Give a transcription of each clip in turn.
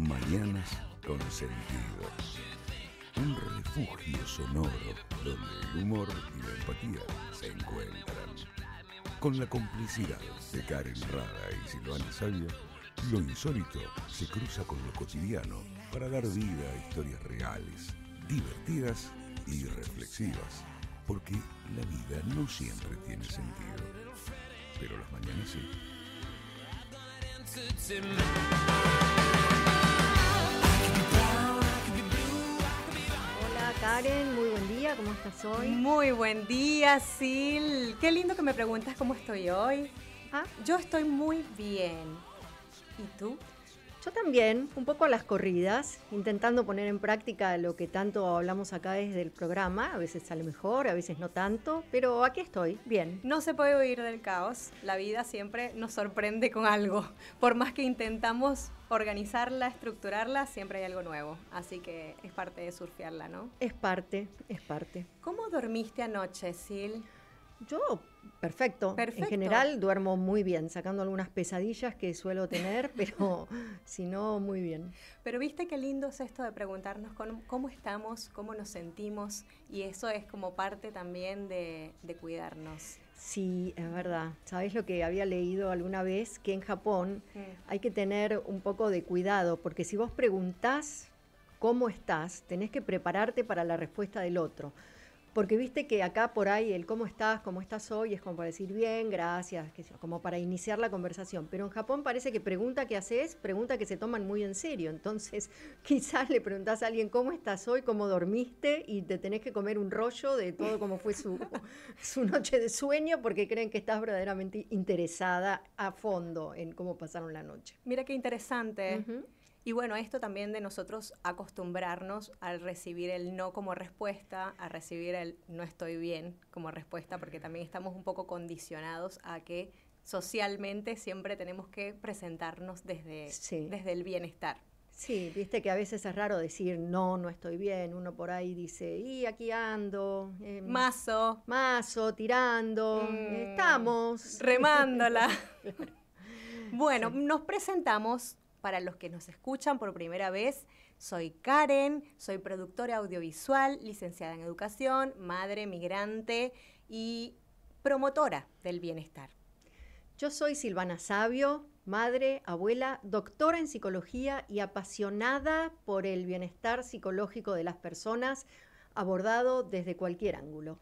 Mañanas con sentido. Un refugio sonoro donde el humor y la empatía se encuentran. Con la complicidad de Karen Rada y Silvana Sabio, lo insólito se cruza con lo cotidiano para dar vida a historias reales, divertidas y reflexivas. Porque la vida no siempre tiene sentido, pero las mañanas sí. Hola Karen, muy buen día, ¿cómo estás hoy? Muy buen día, Sil. Qué lindo que me preguntas cómo estoy hoy. Yo estoy muy bien. ¿Y tú? Yo también, un poco a las corridas, intentando poner en práctica lo que tanto hablamos acá desde el programa. A veces sale mejor, a veces no tanto, pero aquí estoy, bien. No se puede huir del caos. La vida siempre nos sorprende con algo. Por más que intentamos organizarla, estructurarla, siempre hay algo nuevo. Así que es parte de surfearla, ¿no? Es parte. ¿Cómo dormiste anoche, Sil? Yo, perfecto. En general duermo muy bien, sacando algunas pesadillas que suelo tener, pero si no, muy bien. Pero viste qué lindo es esto de preguntarnos cómo estamos, cómo nos sentimos, y eso es como parte también de cuidarnos. Sí, es verdad. ¿Sabés lo que había leído alguna vez? Que en Japón hay que tener un poco de cuidado, porque si vos preguntás cómo estás, tenés que prepararte para la respuesta del otro. Porque viste que acá por ahí el cómo estás hoy, es como para decir bien, gracias, como para iniciar la conversación. Pero en Japón parece que pregunta que haces, pregunta que se toman muy en serio. Entonces quizás le preguntás a alguien cómo estás hoy, cómo dormiste, y te tenés que comer un rollo de todo cómo fue su noche de sueño, porque creen que estás verdaderamente interesada a fondo en cómo pasaron la noche. Mira qué interesante. Uh-huh. Y bueno, esto también de nosotros acostumbrarnos al recibir el no como respuesta, a recibir el no estoy bien como respuesta, porque también estamos un poco condicionados a que socialmente siempre tenemos que presentarnos desde el bienestar. Sí, viste que a veces es raro decir no estoy bien. Uno por ahí dice, y aquí ando. Mazo, tirando, estamos. Remándola. Bueno, nos presentamos. Para los que nos escuchan por primera vez, soy Karen, soy productora audiovisual, licenciada en educación, madre migrante y promotora del bienestar. Yo soy Silvana Sabio, madre, abuela, doctora en psicología y apasionada por el bienestar psicológico de las personas, abordado desde cualquier ángulo.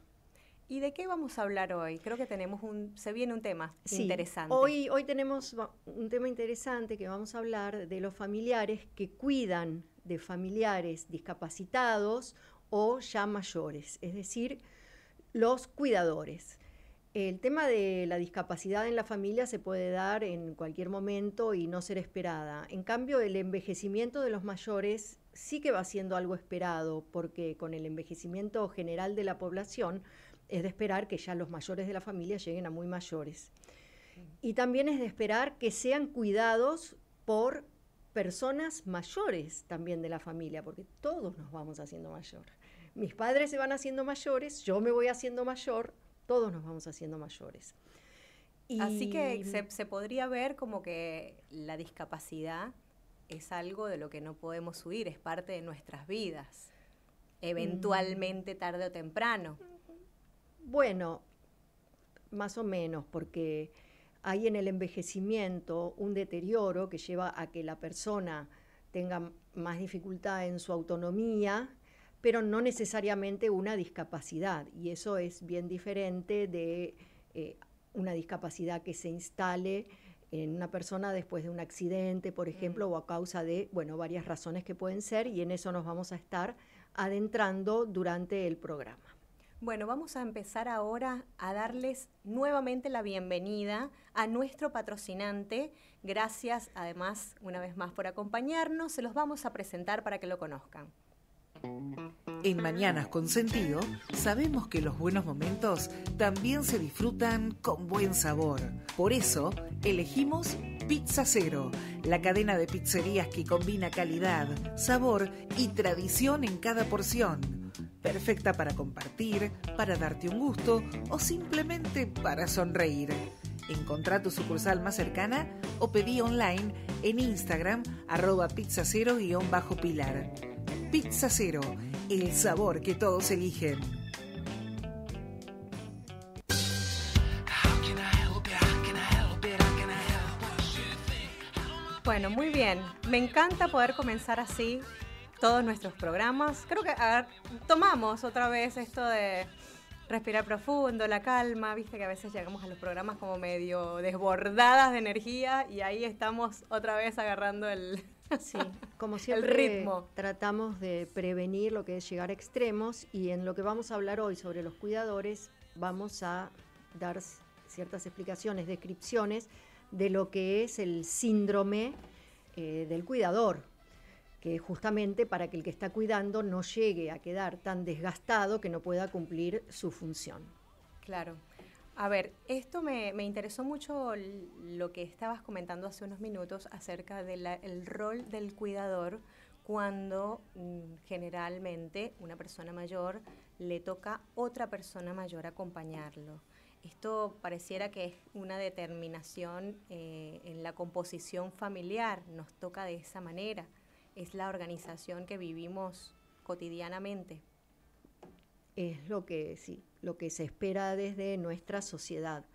¿Y de qué vamos a hablar hoy? Creo que se viene un tema interesante. Hoy tenemos un tema interesante que vamos a hablar de los familiares que cuidan de familiares discapacitados o ya mayores, es decir, los cuidadores. El tema de la discapacidad en la familia se puede dar en cualquier momento y no ser esperada. En cambio, el envejecimiento de los mayores sí que va siendo algo esperado, porque con el envejecimiento general de la población es de esperar que ya los mayores de la familia lleguen a muy mayores. Y también es de esperar que sean cuidados por personas mayores también de la familia, porque todos nos vamos haciendo mayor. Mis padres se van haciendo mayores, yo me voy haciendo mayor, todos nos vamos haciendo mayores. Así que se podría ver como que la discapacidad es algo de lo que no podemos huir, es parte de nuestras vidas, eventualmente tarde o temprano. Bueno, más o menos, porque hay en el envejecimiento un deterioro que lleva a que la persona tenga más dificultad en su autonomía, pero no necesariamente una discapacidad, y eso es bien diferente de una discapacidad que se instale en una persona después de un accidente, por ejemplo, o a causa de, varias razones que pueden ser, y en eso nos vamos a estar adentrando durante el programa. Bueno, vamos a empezar ahora a darles nuevamente la bienvenida a nuestro patrocinante. Gracias, además, una vez más por acompañarnos. Se los vamos a presentar para que lo conozcan. En Mañanas con Sentido, sabemos que los buenos momentos también se disfrutan con buen sabor. Por eso, elegimos Pizza Cero, la cadena de pizzerías que combina calidad, sabor y tradición en cada porción. Perfecta para compartir, para darte un gusto o simplemente para sonreír. Encontrá tu sucursal más cercana o pedí online en Instagram @pizzacero_pilar. Pizza Cero, el sabor que todos eligen. Bueno, muy bien. Me encanta poder comenzar así todos nuestros programas. Creo que tomamos otra vez esto de respirar profundo, la calma. Viste que a veces llegamos a los programas como medio desbordadas de energía y ahí estamos otra vez agarrando el... Sí, como siempre, el ritmo. Tratamos de prevenir lo que es llegar a extremos, y en lo que vamos a hablar hoy sobre los cuidadores vamos a dar ciertas explicaciones, descripciones de lo que es el síndrome del cuidador, que justamente para que el que está cuidando no llegue a quedar tan desgastado que no pueda cumplir su función. Claro. A ver, esto me interesó mucho lo que estabas comentando hace unos minutos acerca del rol del cuidador cuando generalmente una persona mayor le toca otra persona mayor acompañarlo. Esto pareciera que es una determinación en la composición familiar, nos toca de esa manera, es la organización que vivimos cotidianamente. Es lo que se espera desde nuestra sociedad.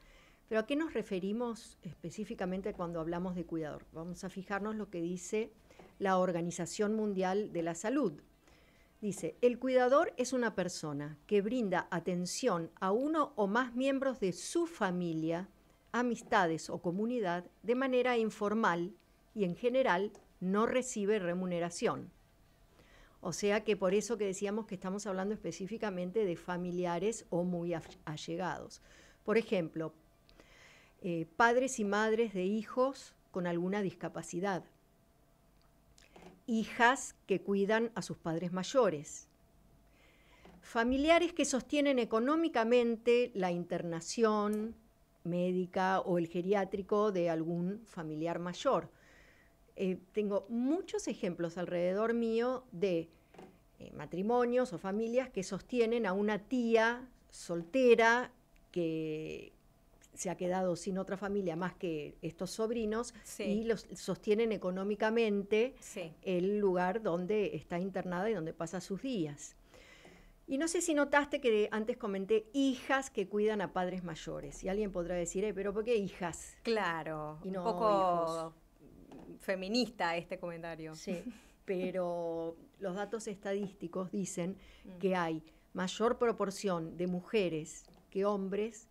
Pero ¿a qué nos referimos específicamente cuando hablamos de cuidador? Vamos a fijarnos lo que dice la Organización Mundial de la Salud. Dice, el cuidador es una persona que brinda atención a uno o más miembros de su familia, amistades o comunidad de manera informal y en general no recibe remuneración. O sea que por eso que decíamos que estamos hablando específicamente de familiares o muy allegados. Por ejemplo, padres y madres de hijos con alguna discapacidad, hijas que cuidan a sus padres mayores, familiares que sostienen económicamente la internación médica o el geriátrico de algún familiar mayor. Tengo muchos ejemplos alrededor mío de matrimonios o familias que sostienen a una tía soltera que se ha quedado sin otra familia más que estos sobrinos, sí, y los sostienen económicamente, sí, el lugar donde está internada y donde pasa sus días. Y no sé si notaste que antes comenté hijas que cuidan a padres mayores. Y alguien podrá decir, pero ¿por qué hijas? Claro, y no un poco hijos. Feminista este comentario. Sí, pero los datos estadísticos dicen que hay mayor proporción de mujeres que hombres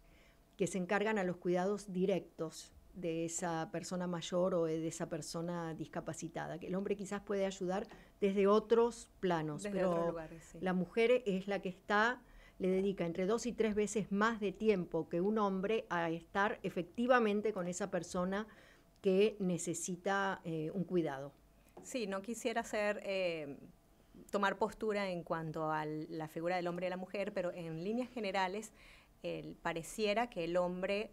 que se encargan a los cuidados directos de esa persona mayor o de esa persona discapacitada, que el hombre quizás puede ayudar desde otros planos, desde pero otros lugares, sí. La mujer es la que le dedica entre 2 y 3 veces más de tiempo que un hombre a estar efectivamente con esa persona que necesita un cuidado. Sí, no quisiera tomar postura en cuanto a la figura del hombre y la mujer, pero en líneas generales pareciera que el hombre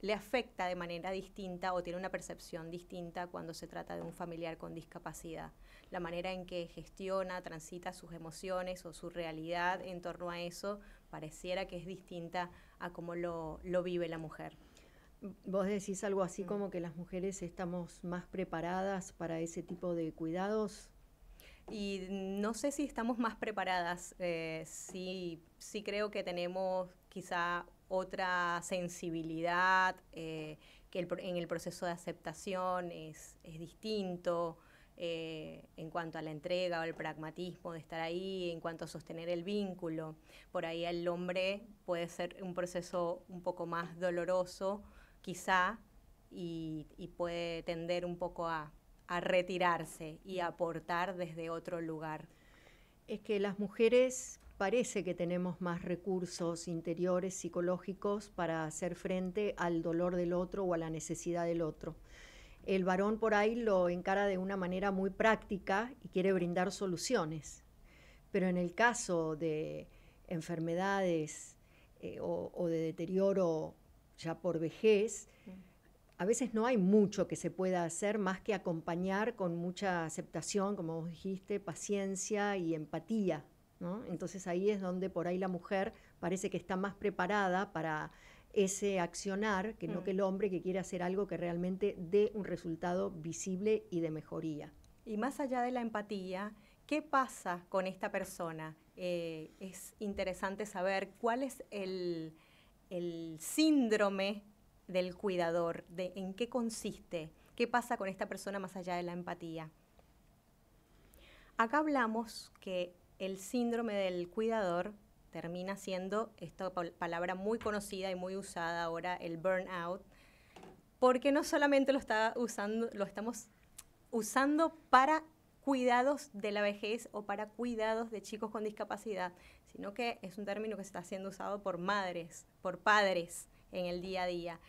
le afecta de manera distinta o tiene una percepción distinta cuando se trata de un familiar con discapacidad. La manera en que gestiona, transita sus emociones o su realidad en torno a eso pareciera que es distinta a cómo lo vive la mujer. ¿Vos decís algo así como que las mujeres estamos más preparadas para ese tipo de cuidados? Y no sé si estamos más preparadas, sí creo que tenemos quizá otra sensibilidad, que en el proceso de aceptación es distinto, en cuanto a la entrega o el pragmatismo de estar ahí, en cuanto a sostener el vínculo. Por ahí el hombre puede ser un proceso un poco más doloroso, quizá, y puede tender un poco a retirarse y aportar desde otro lugar. Es que las mujeres parece que tenemos más recursos interiores, psicológicos, para hacer frente al dolor del otro o a la necesidad del otro. El varón por ahí lo encara de una manera muy práctica y quiere brindar soluciones. Pero en el caso de enfermedades o de deterioro ya por vejez, a veces no hay mucho que se pueda hacer más que acompañar con mucha aceptación, como vos dijiste, paciencia y empatía, ¿no? Entonces ahí es donde por ahí la mujer parece que está más preparada para ese accionar, que no que el hombre que quiere hacer algo que realmente dé un resultado visible y de mejoría. Y más allá de la empatía, ¿qué pasa con esta persona? Es interesante saber cuál es el síndrome del cuidador, en qué consiste, qué pasa con esta persona más allá de la empatía. Acá hablamos que el síndrome del cuidador termina siendo esta palabra muy conocida y muy usada ahora, el burnout, porque no solamente lo estamos usando para cuidados de la vejez o para cuidados de chicos con discapacidad, sino que es un término que está siendo usado por madres, por padres en el día a día.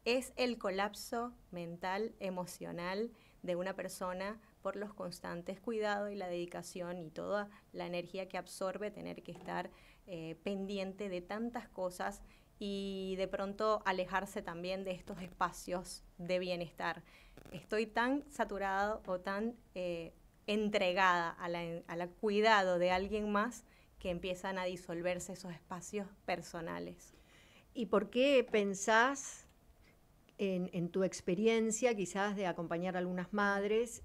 Es el colapso mental, emocional de una persona por los constantes cuidados y la dedicación y toda la energía que absorbe tener que estar pendiente de tantas cosas y de pronto alejarse también de estos espacios de bienestar. Estoy tan saturado o tan entregada al cuidado de alguien más que empiezan a disolverse esos espacios personales. ¿Y por qué pensás en tu experiencia quizás de acompañar a algunas madres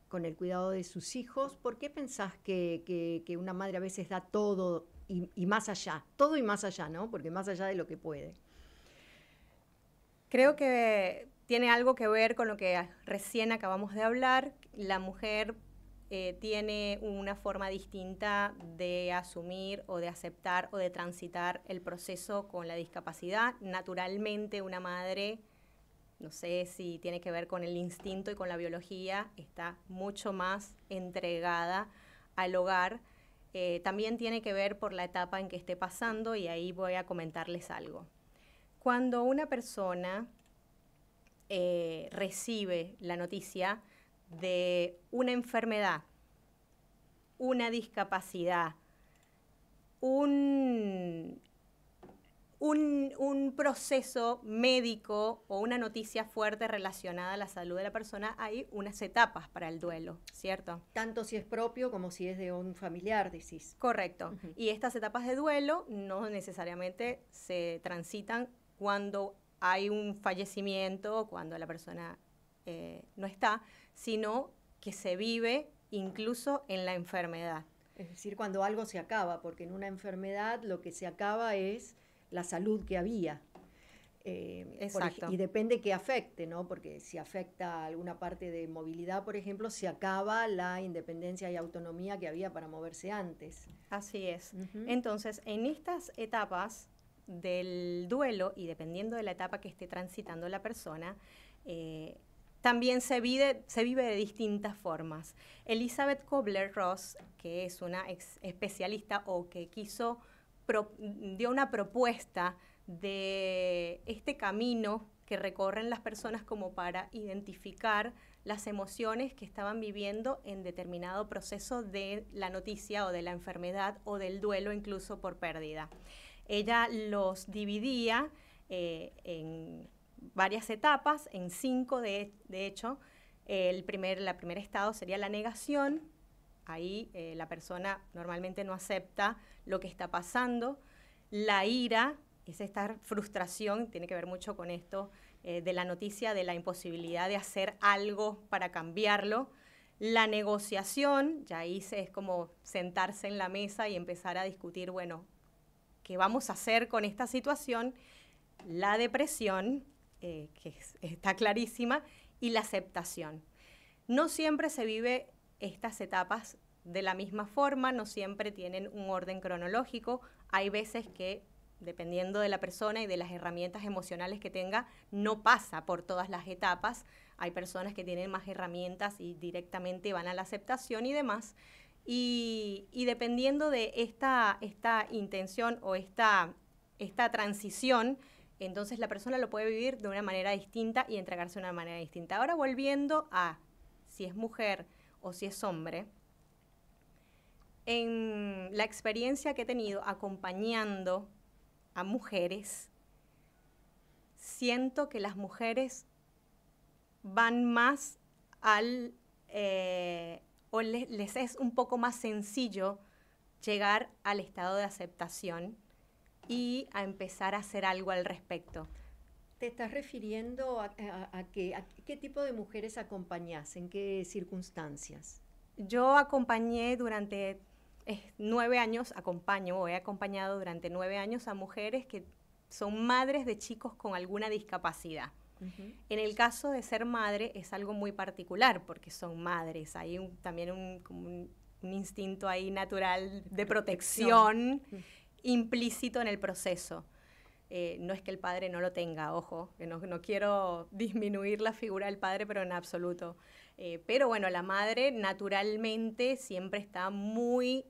con el cuidado de sus hijos? ¿Por qué pensás que una madre a veces da todo y más allá? Todo y más allá, ¿no? Porque más allá de lo que puede. Creo que tiene algo que ver con lo que recién acabamos de hablar. La mujer tiene una forma distinta de asumir o de aceptar o de transitar el proceso con la discapacidad. Naturalmente, una madre, no sé si tiene que ver con el instinto y con la biología, está mucho más entregada al hogar. También tiene que ver por la etapa en que esté pasando y ahí voy a comentarles algo. Cuando una persona recibe la noticia de una enfermedad, una discapacidad, un proceso médico o una noticia fuerte relacionada a la salud de la persona, hay unas etapas para el duelo, ¿cierto? Tanto si es propio como si es de un familiar, decís. Correcto. Y estas etapas de duelo no necesariamente se transitan cuando hay un fallecimiento, cuando la persona no está, sino que se vive incluso en la enfermedad. Es decir, cuando algo se acaba, porque en una enfermedad lo que se acaba es la salud que había. Exacto. Y depende qué afecte, ¿no? Porque si afecta alguna parte de movilidad, por ejemplo, se acaba la independencia y autonomía que había para moverse antes. Así es. Entonces, en estas etapas del duelo, y dependiendo de la etapa que esté transitando la persona, también se vive de distintas formas. Elizabeth Kubler-Ross, que es una especialista o que dio una propuesta de este camino que recorren las personas como para identificar las emociones que estaban viviendo en determinado proceso de la noticia o de la enfermedad o del duelo incluso por pérdida. Ella los dividía en varias etapas, en 5 de hecho. La primer estado sería la negación. Ahí la persona normalmente no acepta lo que está pasando. La ira es esta frustración, tiene que ver mucho con esto de la noticia, de la imposibilidad de hacer algo para cambiarlo. La negociación, ya ahí es como sentarse en la mesa y empezar a discutir, bueno, ¿qué vamos a hacer con esta situación? La depresión, que está clarísima, y la aceptación. No siempre se vive estas etapas de la misma forma, no siempre tienen un orden cronológico. Hay veces que, dependiendo de la persona y de las herramientas emocionales que tenga, no pasa por todas las etapas. Hay personas que tienen más herramientas y directamente van a la aceptación y demás. Y dependiendo de esta intención o esta transición, entonces la persona lo puede vivir de una manera distinta y entregarse de una manera distinta. Ahora, volviendo a si es mujer o si es hombre, en la experiencia que he tenido acompañando a mujeres, siento que las mujeres van más o les es un poco más sencillo llegar al estado de aceptación y a empezar a hacer algo al respecto. ¿Te estás refiriendo a qué tipo de mujeres acompañás? ¿En qué circunstancias? Yo acompañé durante 9 años, he acompañado durante 9 años a mujeres que son madres de chicos con alguna discapacidad. Uh-huh. En el caso de ser madre es algo muy particular porque son madres. Hay también un instinto ahí natural de protección implícito en el proceso. No es que el padre no lo tenga, ojo, que no quiero disminuir la figura del padre, pero en absoluto. Pero bueno, la madre naturalmente siempre está muy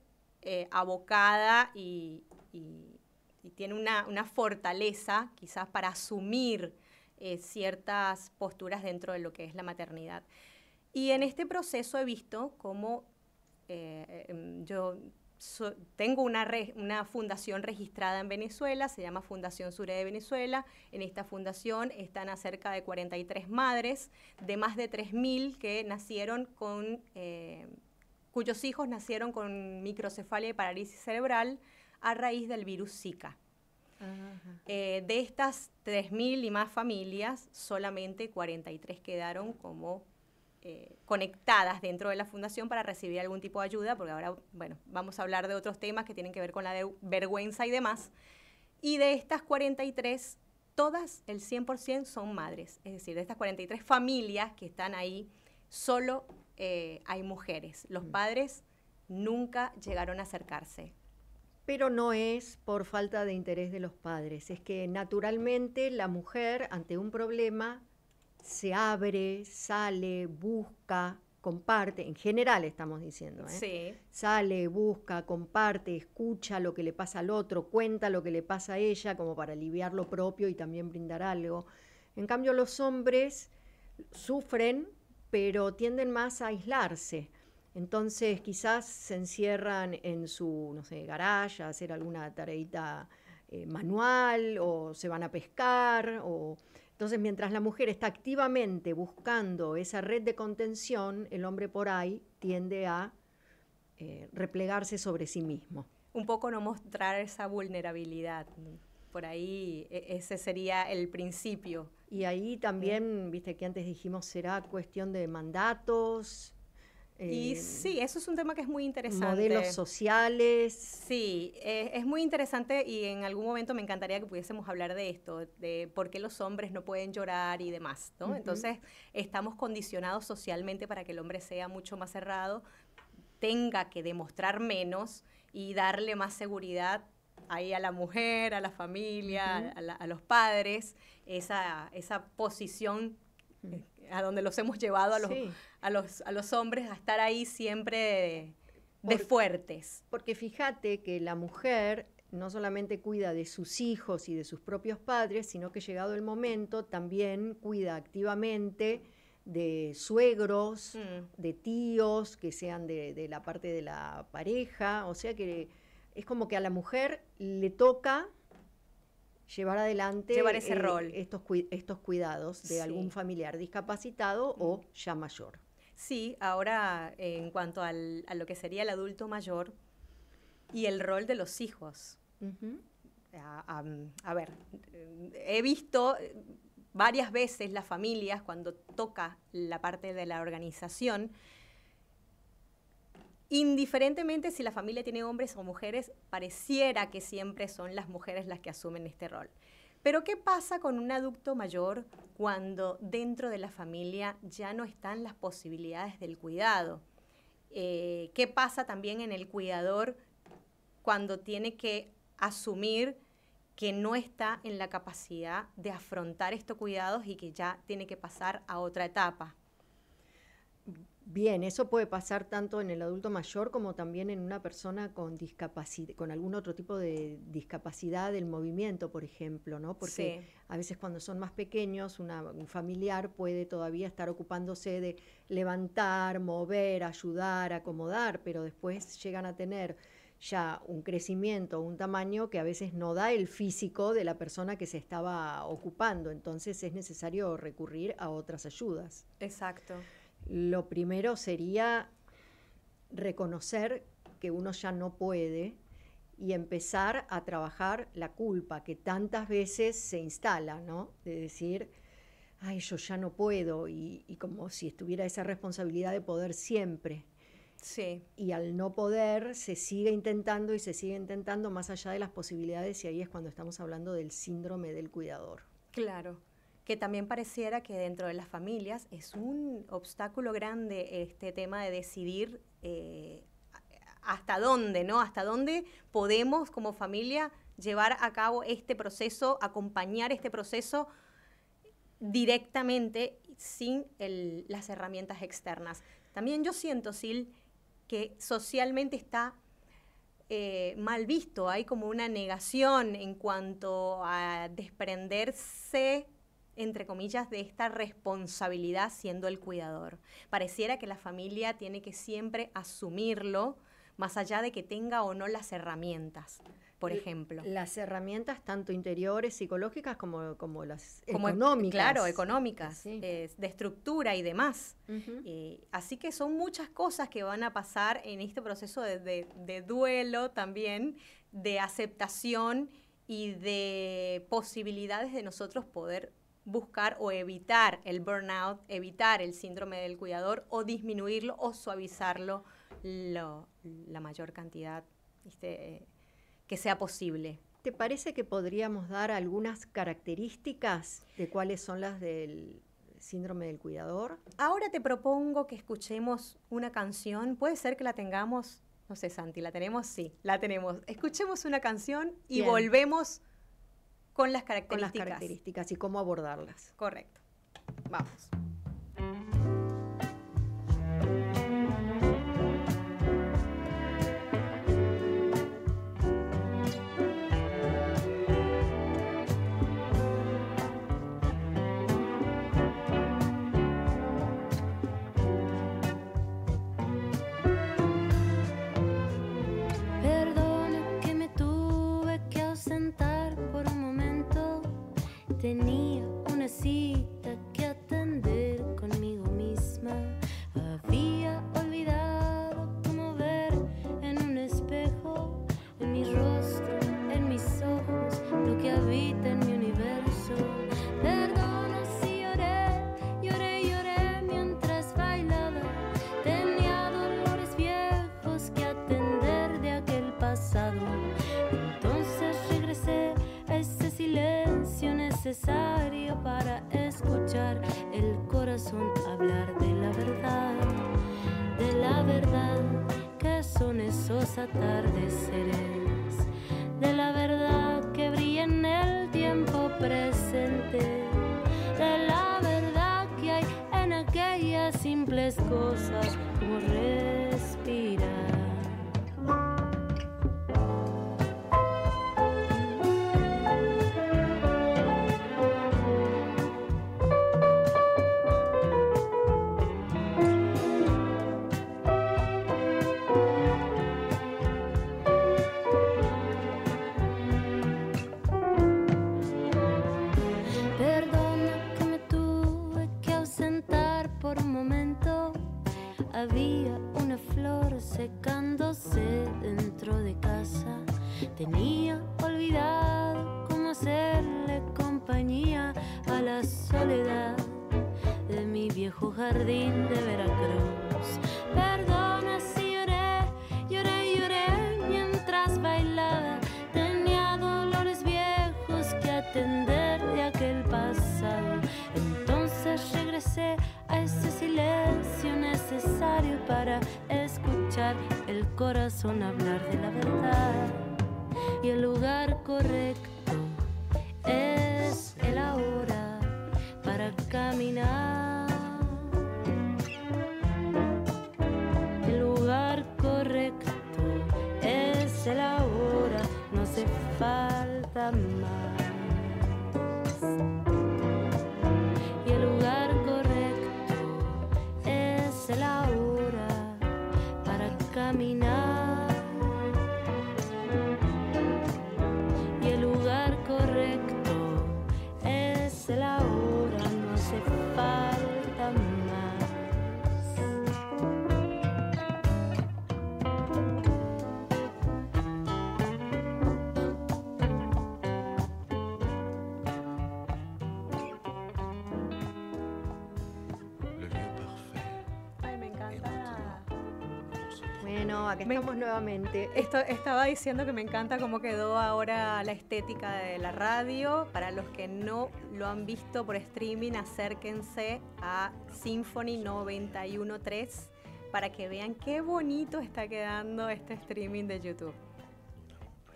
abocada y tiene una fortaleza quizás para asumir ciertas posturas dentro de lo que es la maternidad. Y en este proceso he visto cómo tengo una fundación registrada en Venezuela, se llama Fundación Sure de Venezuela. En esta fundación están a cerca de 43 madres de más de 3.000 que nacieron cuyos hijos nacieron con microcefalia y parálisis cerebral a raíz del virus Zika. De estas 3.000 y más familias, solamente 43 quedaron como conectadas dentro de la fundación para recibir algún tipo de ayuda, porque ahora, bueno, vamos a hablar de otros temas que tienen que ver con la vergüenza y demás. Y de estas 43, todas, el 100% son madres. Es decir, de estas 43 familias que están ahí, solo hay mujeres. Los padres nunca llegaron a acercarse. Pero no es por falta de interés de los padres, es que naturalmente la mujer ante un problema se abre, sale, busca, comparte, en general estamos diciendo, Sí. Sale, busca, comparte, escucha lo que le pasa al otro, cuenta lo que le pasa a ella como para aliviar lo propio y también brindar algo. En cambio los hombres sufren, pero tienden más a aislarse. Entonces quizás se encierran en su, no sé, garage a hacer alguna tareita manual, o se van a pescar, o... Entonces, mientras la mujer está activamente buscando esa red de contención, el hombre por ahí tiende a replegarse sobre sí mismo. Un poco no mostrar esa vulnerabilidad. Por ahí ese sería el principio. Y ahí también, viste que antes dijimos, será cuestión de mandatos. Y sí, eso es un tema que es muy interesante. Modelos sociales. Sí, es muy interesante y en algún momento me encantaría que pudiésemos hablar de esto, de por qué los hombres no pueden llorar y demás, ¿no? Uh-huh. Entonces, estamos condicionados socialmente para que el hombre sea mucho más cerrado, tenga que demostrar menos y darle más seguridad ahí a la mujer, a la familia, uh-huh, a los padres, esa posición a donde los hemos llevado a los hombres a estar ahí siempre de fuertes. Porque fíjate que la mujer no solamente cuida de sus hijos y de sus propios padres, sino que llegado el momento también cuida activamente de suegros, de tíos, que sean de la parte de la pareja. O sea que es como que a la mujer le toca llevar adelante ese rol. estos cuidados de algún familiar discapacitado o ya mayor. Sí, ahora en cuanto a lo que sería el adulto mayor y el rol de los hijos. Uh-huh. A ver, he visto varias veces las familias cuando toca la parte de la organización, indiferentemente si la familia tiene hombres o mujeres, pareciera que siempre son las mujeres las que asumen este rol. Pero ¿qué pasa con un adulto mayor cuando dentro de la familia ya no están las posibilidades del cuidado? ¿Qué pasa también en el cuidador cuando tiene que asumir que no está en la capacidad de afrontar estos cuidados y que ya tiene que pasar a otra etapa? Bien, eso puede pasar tanto en el adulto mayor como también en una persona con discapacidad, con algún otro tipo de discapacidad del movimiento, por ejemplo, ¿no? Porque a veces cuando son más pequeños, un familiar puede todavía estar ocupándose de levantar, mover, ayudar, acomodar, pero después llegan a tener ya un crecimiento, un tamaño que a veces no da el físico de la persona que se estaba ocupando, entonces es necesario recurrir a otras ayudas. Exacto. Lo primero sería reconocer que uno ya no puede y empezar a trabajar la culpa que tantas veces se instala, ¿no? De decir, ay, yo ya no puedo, y como si estuviera esa responsabilidad de poder siempre. Sí. Y al no poder se sigue intentando y se sigue intentando más allá de las posibilidades, y ahí es cuando estamos hablando del síndrome del cuidador. Claro, que también pareciera que dentro de las familias es un obstáculo grande este tema de decidir hasta dónde, ¿no? Hasta dónde podemos como familia llevar a cabo este proceso, acompañar este proceso directamente sin las herramientas externas. También yo siento, Sil, que socialmente está mal visto, hay como una negación en cuanto a desprenderse, entre comillas, de esta responsabilidad siendo el cuidador. Pareciera que la familia tiene que siempre asumirlo, más allá de que tenga o no las herramientas, por ejemplo. Las herramientas tanto interiores, psicológicas, como las económicas. Claro, económicas, sí. De estructura y demás. Uh-huh. Así que son muchas cosas que van a pasar en este proceso de duelo también, de aceptación y de posibilidades de nosotros poder buscar o evitar el burnout, evitar el síndrome del cuidador o disminuirlo o suavizarlo la mayor cantidad que sea posible. ¿Te parece que podríamos dar algunas características de cuáles son las del síndrome del cuidador? Ahora te propongo que escuchemos una canción. ¿Puede ser que la tengamos? No sé, Santi, ¿la tenemos? Sí, la tenemos. Escuchemos una canción y Bien. Volvemos con las características. Con las características y cómo abordarlas. Correcto. Vamos. Tenía una cita que atender conmigo misma. Había olvidado cómo ver en un espejo, en mi rostro, en mis ojos, lo que habita en mi universo. Perdona si lloré mientras bailaba. Tenía dolores viejos que atender de aquel pasado. Entonces regresé a ese silencio necesario para escuchar el corazón hablar de la verdad que son esos atardeceres, de la verdad que brilla en el tiempo presente, de la verdad que hay en aquellas simples cosas como respirar. Había una flor secándose dentro de casa. Tenía olvidado cómo hacerle compañía a la soledad de mi viejo jardín de Veracruz. Perdona si lloré mientras bailaba. Tenía dolores viejos que atender de aquel pasado. Entonces regresé a ese silencio necesario para escuchar el corazón hablar de la verdad. Y el lugar correcto es el ahora para caminar. El lugar correcto es el ahora, no hace falta más. Y el lugar correcto es el ahora para caminar. Y el lugar correcto es el ahora, no hace falta más. Bueno, acá estamos nuevamente. Estaba diciendo que me encanta cómo quedó ahora la estética de la radio. Para los que no lo han visto por streaming, acérquense a Symphony 91.3 para que vean qué bonito está quedando este streaming de YouTube.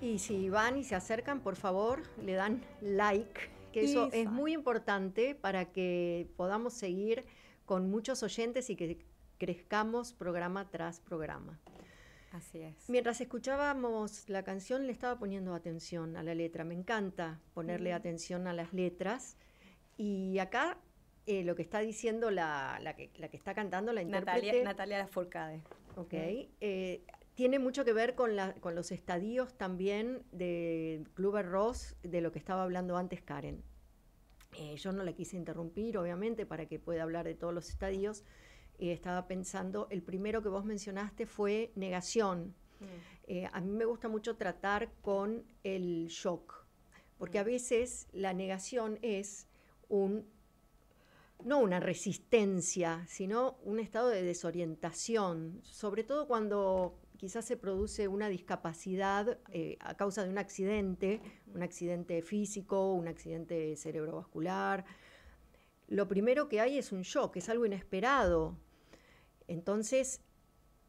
Y si van y se acercan, por favor, le dan like, que eso es muy importante para que podamos seguir con muchos oyentes y que crezcamos programa tras programa. Así es. Mientras escuchábamos la canción, le estaba poniendo atención a la letra. Me encanta ponerle atención a las letras. Y acá lo que está diciendo la que está cantando, la intérprete... Natalia Lafourcade. Ok. Tiene mucho que ver con los estadios también de Kübler-Ross, de lo que estaba hablando antes Karen. Yo no la quise interrumpir, obviamente, para que pueda hablar de todos los estadios. Estaba pensando, el primero que vos mencionaste fue negación. A mí me gusta mucho tratar con el shock, porque a veces la negación es no una resistencia, sino un estado de desorientación, sobre todo cuando quizás se produce una discapacidad a causa de un accidente físico, un accidente cerebrovascular. Lo primero que hay es un shock, es algo inesperado. Entonces,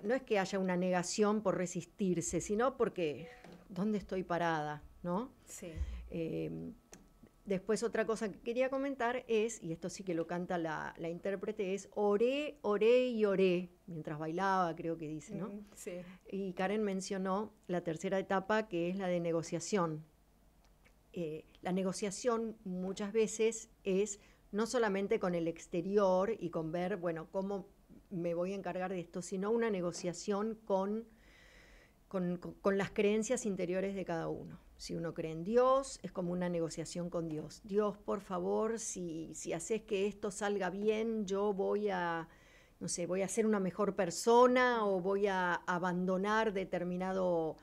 no es que haya una negación por resistirse, sino porque, ¿dónde estoy parada? ¿No? Sí. Después otra cosa que quería comentar es, y esto sí que lo canta la intérprete, es oré, oré y oré, mientras bailaba, creo que dice, ¿no? Sí. Y Karen mencionó la tercera etapa, que es la de negociación. La negociación muchas veces es no solamente con el exterior y con ver, bueno, cómo me voy a encargar de esto, sino una negociación con las creencias interiores de cada uno. Si uno cree en Dios, es como una negociación con Dios. Dios, por favor, si haces que esto salga bien, yo voy a ser una mejor persona o voy a abandonar determinado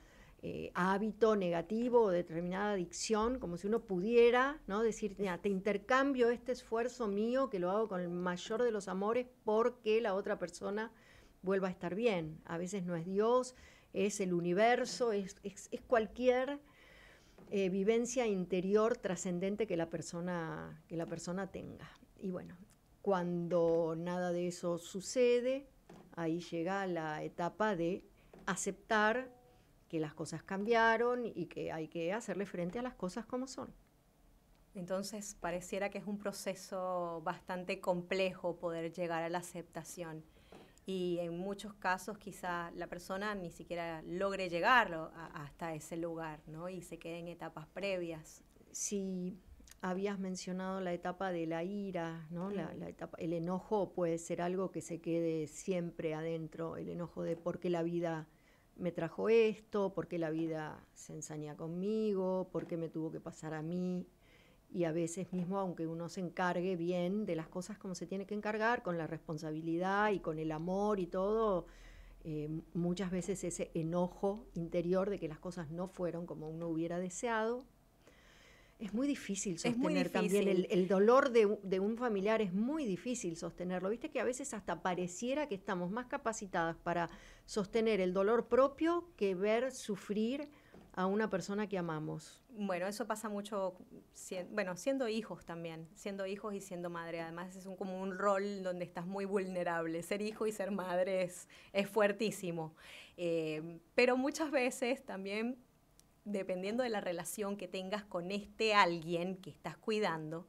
hábito negativo o determinada adicción, como si uno pudiera, ¿no? Decir, mira, te intercambio este esfuerzo mío, que lo hago con el mayor de los amores, porque la otra persona vuelva a estar bien. A veces no es Dios, es el universo, es cualquier vivencia interior trascendente que la persona tenga. Y bueno, cuando nada de eso sucede, ahí llega la etapa de aceptar que las cosas cambiaron y que hay que hacerle frente a las cosas como son. Entonces, pareciera que es un proceso bastante complejo poder llegar a la aceptación. Y en muchos casos quizá la persona ni siquiera logre llegar hasta ese lugar, ¿no? Y se quede en etapas previas. Si habías mencionado la etapa de la ira, ¿no? La etapa, el enojo puede ser algo que se quede siempre adentro, el enojo de por qué la vida me trajo esto, por qué la vida se ensaña conmigo, por qué me tuvo que pasar a mí. Y a veces mismo, aunque uno se encargue bien de las cosas como se tiene que encargar, con la responsabilidad y con el amor y todo, muchas veces ese enojo interior de que las cosas no fueron como uno hubiera deseado, es muy difícil sostener también el dolor de un familiar, es muy difícil sostenerlo. Viste que a veces hasta pareciera que estamos más capacitadas para sostener el dolor propio que ver sufrir a una persona que amamos. Bueno, eso pasa mucho, siendo hijos también, siendo hijos y siendo madre. Además es como un rol donde estás muy vulnerable. Ser hijo y ser madre es fuertísimo. Pero muchas veces también, dependiendo de la relación que tengas con alguien que estás cuidando,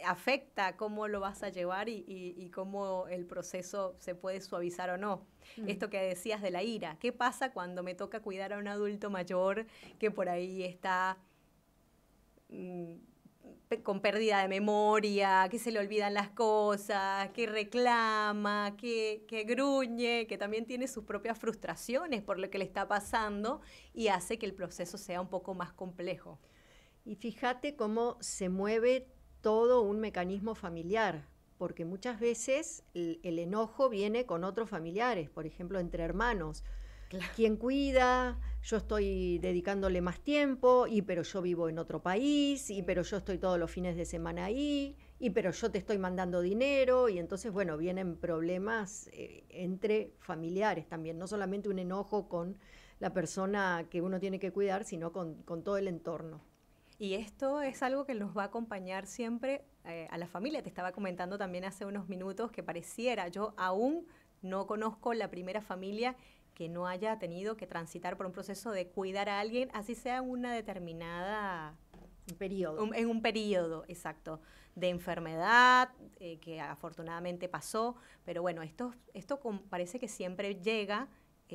afecta cómo lo vas a llevar y cómo el proceso se puede suavizar o no. Esto que decías de la ira, ¿qué pasa cuando me toca cuidar a un adulto mayor que por ahí está con pérdida de memoria, que se le olvidan las cosas, que reclama, que gruñe, que también tiene sus propias frustraciones por lo que le está pasando y hace que el proceso sea un poco más complejo? Y fíjate cómo se mueve todo un mecanismo familiar, porque muchas veces el enojo viene con otros familiares, por ejemplo, entre hermanos. ¿Quién cuida? Yo estoy dedicándole más tiempo, pero yo vivo en otro país, pero yo estoy todos los fines de semana ahí, pero yo te estoy mandando dinero, y entonces, bueno, vienen problemas entre familiares también, no solamente un enojo con la persona que uno tiene que cuidar, sino con todo el entorno. Y esto es algo que nos va a acompañar siempre a la familia. Te estaba comentando también hace unos minutos que pareciera, yo aún no conozco la primera familia que no haya tenido que transitar por un proceso de cuidar a alguien, así sea una determinada... periodo. En un periodo, exacto, de enfermedad, que afortunadamente pasó, pero bueno, esto parece que siempre llega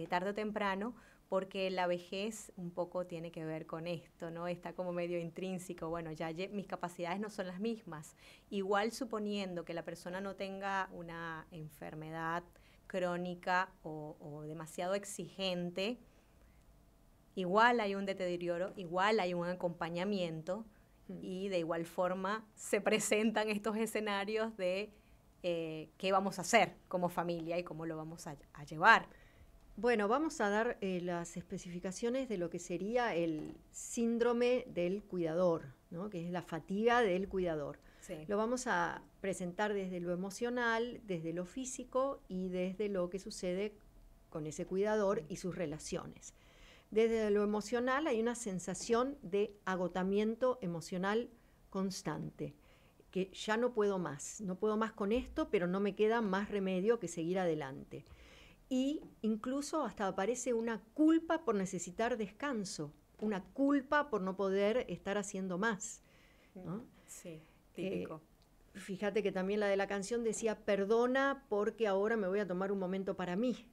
tarde o temprano, porque la vejez un poco tiene que ver con esto, ¿no? Está como medio intrínseco, bueno, ya mis capacidades no son las mismas. Igual suponiendo que la persona no tenga una enfermedad crónica o demasiado exigente, igual hay un deterioro, igual hay un acompañamiento, y de igual forma se presentan estos escenarios de qué vamos a hacer como familia y cómo lo vamos a llevar. Bueno, vamos a dar las especificaciones de lo que sería el síndrome del cuidador, ¿no? Que es la fatiga del cuidador. Sí. Lo vamos a presentar desde lo emocional, desde lo físico y desde lo que sucede con ese cuidador y sus relaciones. Desde lo emocional hay una sensación de agotamiento emocional constante, que ya no puedo más con esto, pero no me queda más remedio que seguir adelante. Y incluso hasta aparece una culpa por necesitar descanso, una culpa por no poder estar haciendo más, ¿no? Sí, típico. Fíjate que también la de la canción decía, perdona porque ahora me voy a tomar un momento para mí.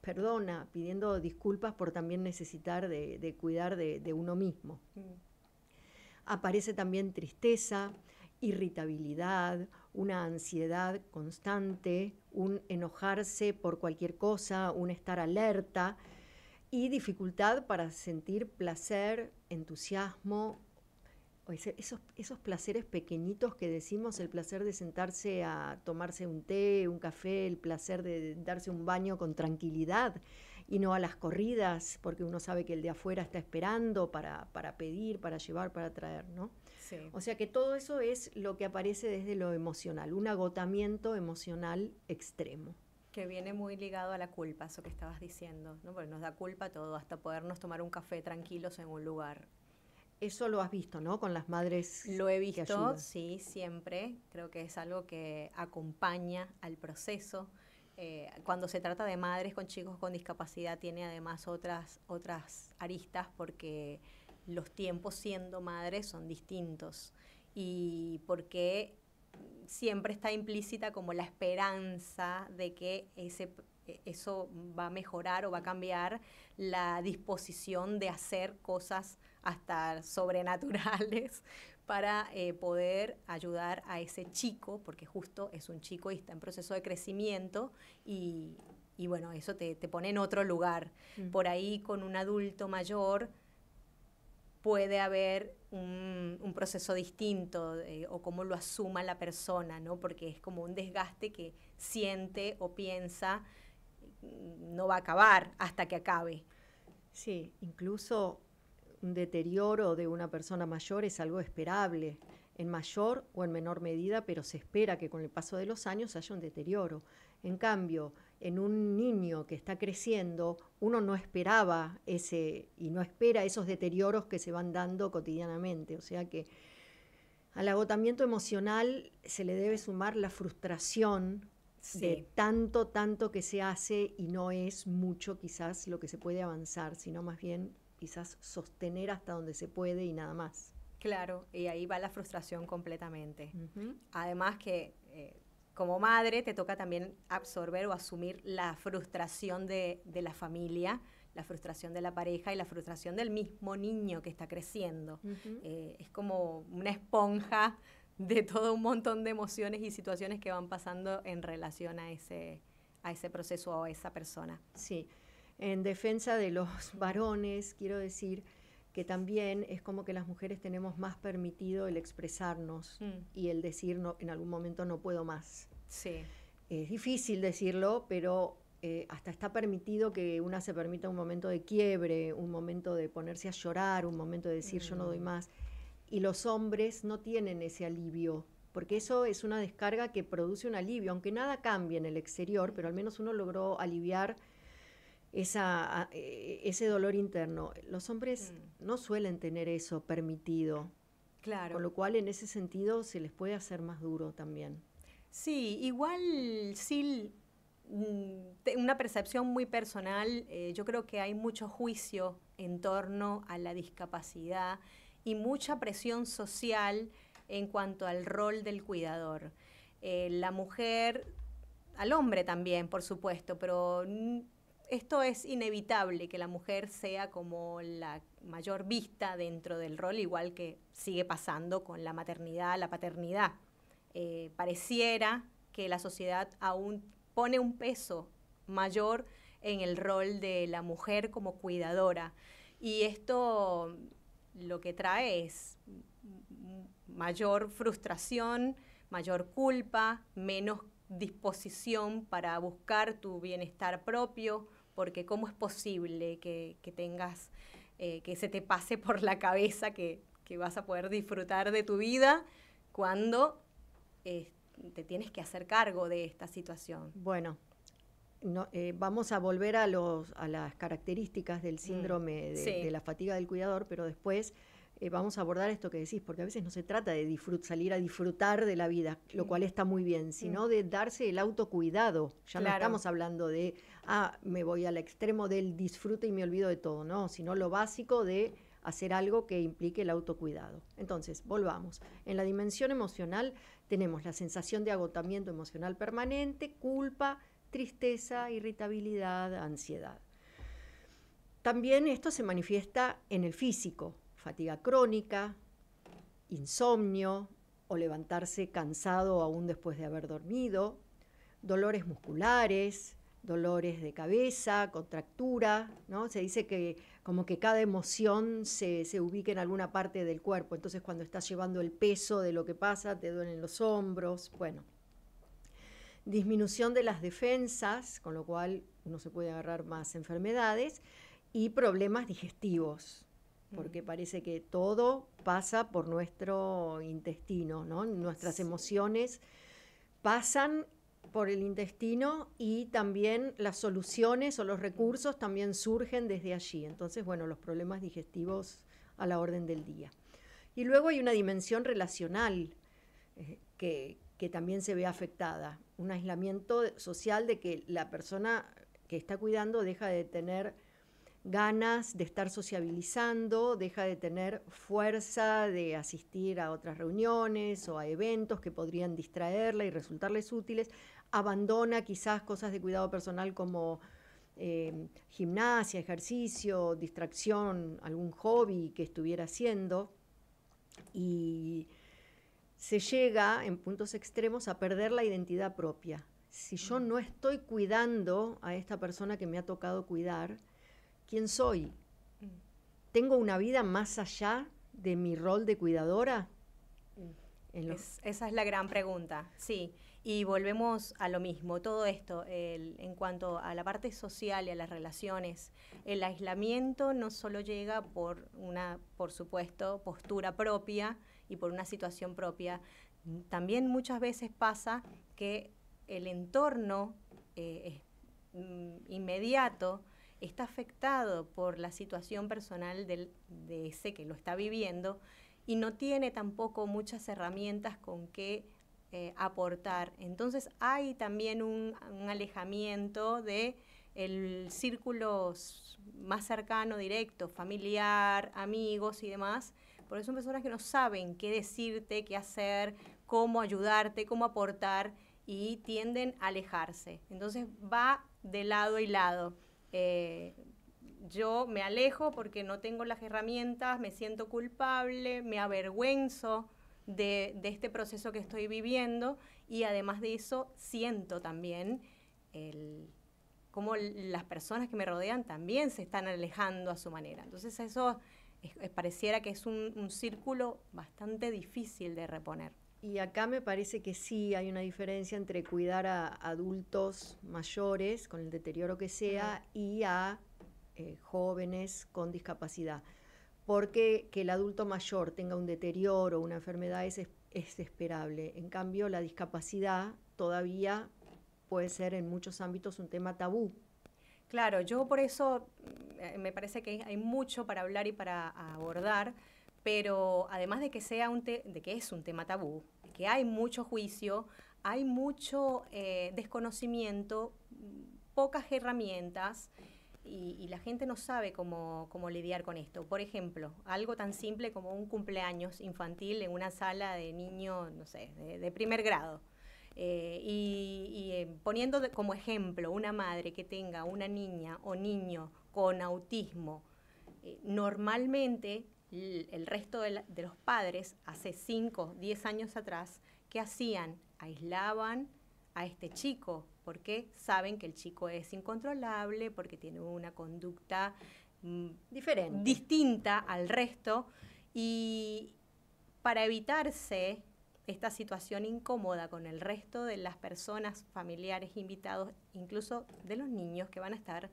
Perdona, pidiendo disculpas por también necesitar de cuidar de uno mismo. Aparece también tristeza, irritabilidad, una ansiedad constante, un enojarse por cualquier cosa, un estar alerta y dificultad para sentir placer, entusiasmo, esos placeres pequeñitos que decimos, el placer de sentarse a tomarse un té, un café, el placer de darse un baño con tranquilidad y no a las corridas, porque uno sabe que el de afuera está esperando para pedir, para llevar, para traer, ¿no? Sí. O sea que todo eso es lo que aparece desde lo emocional, un agotamiento emocional extremo. Que viene muy ligado a la culpa, eso que estabas diciendo, ¿no? Porque nos da culpa todo, hasta podernos tomar un café tranquilos en un lugar. Eso lo has visto, ¿no? Con las madres. Lo he visto, sí, siempre. Creo que es algo que acompaña al proceso. Cuando se trata de madres con chicos con discapacidad, tiene además otras aristas, porque los tiempos siendo madres son distintos. Y porque siempre está implícita como la esperanza de que eso va a mejorar o va a cambiar la disposición de hacer cosas hasta sobrenaturales para poder ayudar a ese chico, porque justo es un chico y está en proceso de crecimiento, y bueno, eso te pone en otro lugar. Por ahí con un adulto mayor puede haber un proceso distinto o cómo lo asuma la persona, ¿no? Porque es como un desgaste que siente o piensa no va a acabar hasta que acabe. Sí, incluso un deterioro de una persona mayor es algo esperable, en mayor o en menor medida, pero se espera que con el paso de los años haya un deterioro. En cambio, en un niño que está creciendo, uno no esperaba y no espera esos deterioros que se van dando cotidianamente. O sea que al agotamiento emocional se le debe sumar la frustración de tanto que se hace, y no es mucho quizás lo que se puede avanzar, sino más bien quizás sostener hasta donde se puede y nada más. Claro, y ahí va la frustración completamente. Además que como madre te toca también absorber o asumir la frustración de la familia, la frustración de la pareja y la frustración del mismo niño que está creciendo. Es como una esponja de todo un montón de emociones y situaciones que van pasando en relación a ese proceso o a esa persona. Sí. En defensa de los varones, quiero decir que también es como que las mujeres tenemos más permitido el expresarnos y el decir no, en algún momento no puedo más. Sí. Es difícil decirlo, pero hasta está permitido que una se permita un momento de quiebre, un momento de ponerse a llorar, un momento de decir yo no doy más. Y los hombres no tienen ese alivio, porque eso es una descarga que produce un alivio, aunque nada cambie en el exterior, pero al menos uno logró aliviar ese dolor interno. Los hombres no suelen tener eso permitido. Claro. Con lo cual, en ese sentido, se les puede hacer más duro también. Sí, igual sí, una percepción muy personal, yo creo que hay mucho juicio en torno a la discapacidad y mucha presión social en cuanto al rol del cuidador. La mujer, al hombre también, por supuesto, pero esto es inevitable, que la mujer sea como la mayor vista dentro del rol, igual que sigue pasando con la maternidad, la paternidad. Pareciera que la sociedad aún pone un peso mayor en el rol de la mujer como cuidadora. Y esto lo que trae es mayor frustración, mayor culpa, menos disposición para buscar tu bienestar propio, porque ¿cómo es posible que tengas, que se te pase por la cabeza que vas a poder disfrutar de tu vida cuando te tienes que hacer cargo de esta situación? Bueno, vamos a volver a las características del síndrome de la fatiga del cuidador, pero después vamos a abordar esto que decís, porque a veces no se trata de salir a disfrutar de la vida, lo cual está muy bien, sino de darse el autocuidado. Ya no estamos hablando de, me voy al extremo del disfrute y me olvido de todo, no, sino lo básico de hacer algo que implique el autocuidado. Entonces, volvamos. En la dimensión emocional tenemos la sensación de agotamiento emocional permanente, culpa, tristeza, irritabilidad, ansiedad. También esto se manifiesta en el físico, fatiga crónica, insomnio o levantarse cansado aún después de haber dormido, dolores musculares, dolores de cabeza, contractura, ¿no? Se dice que como que cada emoción se ubica en alguna parte del cuerpo, entonces cuando estás llevando el peso de lo que pasa, te duelen los hombros, bueno. Disminución de las defensas, con lo cual uno se puede agarrar más enfermedades, y problemas digestivos, porque parece que todo pasa por nuestro intestino, ¿no? Nuestras emociones pasan por el intestino y también las soluciones o los recursos también surgen desde allí. Entonces, bueno, los problemas digestivos a la orden del día. Y luego hay una dimensión relacional que también se ve afectada, un aislamiento social de que la persona que está cuidando deja de tener ganas de estar sociabilizando, deja de tener fuerza de asistir a otras reuniones o a eventos que podrían distraerla y resultarles útiles, abandona quizás cosas de cuidado personal como gimnasia, ejercicio, distracción, algún hobby que estuviera haciendo, y se llega en puntos extremos a perder la identidad propia. Si yo no estoy cuidando a esta persona que me ha tocado cuidar, ¿quién soy? ¿Tengo una vida más allá de mi rol de cuidadora? Esa es la gran pregunta, sí. Y volvemos a lo mismo, todo esto, en cuanto a la parte social y a las relaciones, el aislamiento no solo llega por una, por supuesto, postura propia y por una situación propia, también muchas veces pasa que el entorno inmediato está afectado por la situación personal de ese que lo está viviendo y no tiene tampoco muchas herramientas con que aportar. Entonces hay también un alejamiento de el círculo más cercano, directo, familiar, amigos y demás, porque son personas que no saben qué decirte, qué hacer, cómo ayudarte, cómo aportar, y tienden a alejarse. Entonces va de lado y lado. Yo me alejo porque no tengo las herramientas, me siento culpable, me avergüenzo de este proceso que estoy viviendo, y además de eso siento también cómo las personas que me rodean también se están alejando a su manera. Entonces eso pareciera que es un círculo bastante difícil de reponer. Y acá me parece que sí hay una diferencia entre cuidar a adultos mayores, con el deterioro que sea, y a jóvenes con discapacidad. Porque que el adulto mayor tenga un deterioro, una enfermedad es esperable. En cambio, la discapacidad todavía puede ser en muchos ámbitos un tema tabú. Claro, yo por eso me parece que hay mucho para hablar y para abordar, pero además de que de que es un tema tabú, que hay mucho juicio, hay mucho desconocimiento, pocas herramientas, y la gente no sabe cómo lidiar con esto. Por ejemplo, algo tan simple como un cumpleaños infantil en una sala de niños, no sé, de primer grado. Poniendo como ejemplo una madre que tenga una niña o niño con autismo, normalmente el resto de los padres, hace 5, 10 años atrás, ¿qué hacían? Aislaban a este chico, porque saben que el chico es incontrolable, porque tiene una conducta diferente, distinta al resto, y para evitarse esta situación incómoda con el resto de las personas, familiares, invitados, incluso de los niños que van a estar,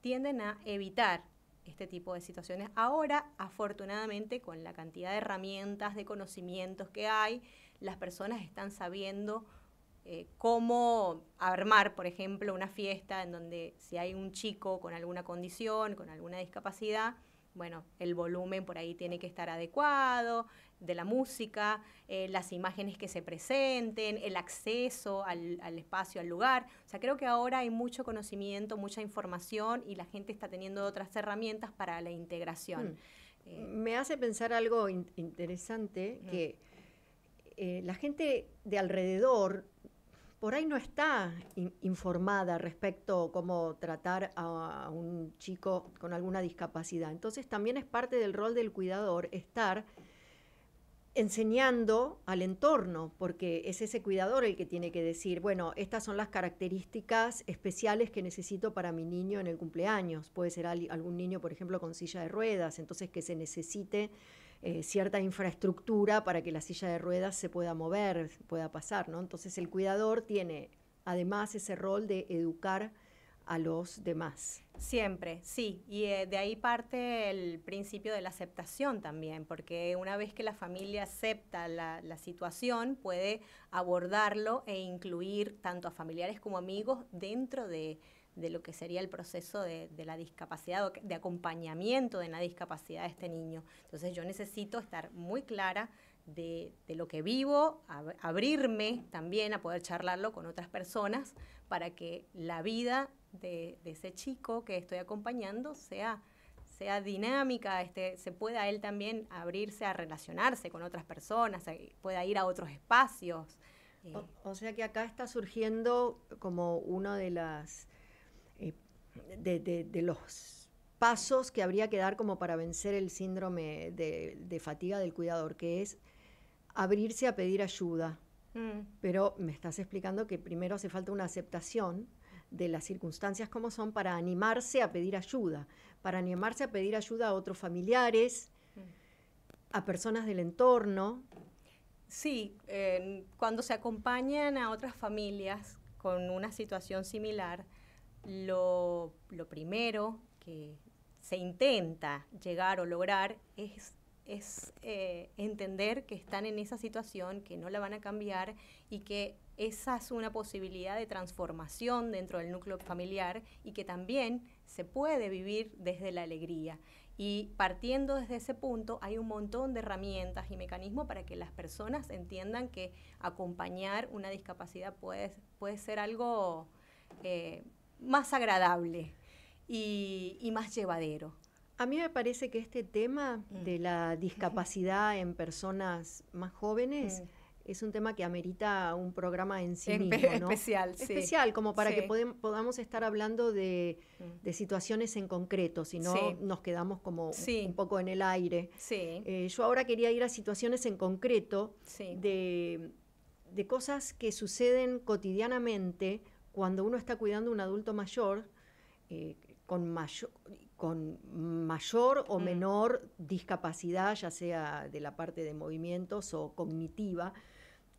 tienden a evitar este tipo de situaciones. Ahora, afortunadamente, con la cantidad de herramientas, de conocimientos que hay, las personas están sabiendo cómo armar, por ejemplo, una fiesta en donde si hay un chico con alguna condición, con alguna discapacidad, bueno, el volumen por ahí tiene que estar adecuado, de la música, las imágenes que se presenten, el acceso al espacio, al lugar. O sea, creo que ahora hay mucho conocimiento, mucha información, y la gente está teniendo otras herramientas para la integración. Me hace pensar algo interesante, que la gente de alrededor por ahí no está informada respecto a cómo tratar a un chico con alguna discapacidad. Entonces también es parte del rol del cuidador estar enseñando al entorno, porque es ese cuidador el que tiene que decir, bueno, estas son las características especiales que necesito para mi niño en el cumpleaños. Puede ser algún niño, por ejemplo, con silla de ruedas, entonces que se necesite cierta infraestructura para que la silla de ruedas se pueda mover, pueda pasar, ¿no? Entonces el cuidador tiene además ese rol de educar a los demás. Siempre, sí, y de ahí parte el principio de la aceptación también, porque una vez que la familia acepta la situación, puede abordarlo e incluir tanto a familiares como amigos dentro de lo que sería el proceso de la discapacidad, o de acompañamiento de la discapacidad de este niño. Entonces yo necesito estar muy clara de lo que vivo, abrirme también a poder charlarlo con otras personas para que la vida de ese chico que estoy acompañando sea dinámica, se pueda él también abrirse a relacionarse con otras personas, pueda ir a otros espacios. O sea que acá está surgiendo como uno de las de los pasos que habría que dar como para vencer el síndrome de fatiga del cuidador, que es abrirse a pedir ayuda. Pero me estás explicando que primero hace falta una aceptación de las circunstancias como son para animarse a pedir ayuda, a otros familiares, a personas del entorno. Sí, cuando se acompañan a otras familias con una situación similar, lo primero que se intenta llegar o lograr es entender que están en esa situación, que no la van a cambiar y que esa es una posibilidad de transformación dentro del núcleo familiar y que también se puede vivir desde la alegría. Y partiendo desde ese punto hay un montón de herramientas y mecanismos para que las personas entiendan que acompañar una discapacidad puede ser algo más agradable y más llevadero. A mí me parece que este tema de la discapacidad en personas más jóvenes es un tema que amerita un programa en sí mismo, ¿no? Especial, sí. Especial, como para que podamos estar hablando de situaciones en concreto, si no nos quedamos como un poco en el aire. Sí. Yo ahora quería ir a situaciones en concreto de cosas que suceden cotidianamente cuando uno está cuidando a un adulto mayor, con mayor o menor discapacidad, ya sea de la parte de movimientos o cognitiva,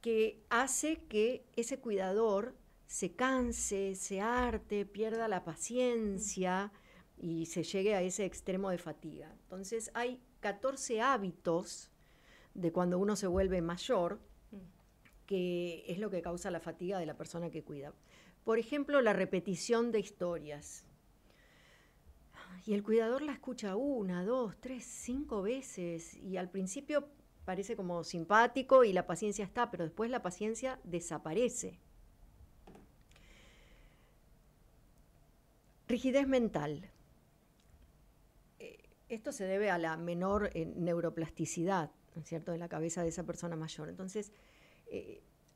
que hace que ese cuidador se canse, se harte, pierda la paciencia y se llegue a ese extremo de fatiga. Entonces hay 14 hábitos de cuando uno se vuelve mayor, que es lo que causa la fatiga de la persona que cuida. Por ejemplo, la repetición de historias. Y el cuidador la escucha 1, 2, 3, 5 veces y al principio parece como simpático y la paciencia está, pero después la paciencia desaparece. Rigidez mental. Esto se debe a la menor neuroplasticidad, ¿no es cierto?, de la cabeza de esa persona mayor. Entonces,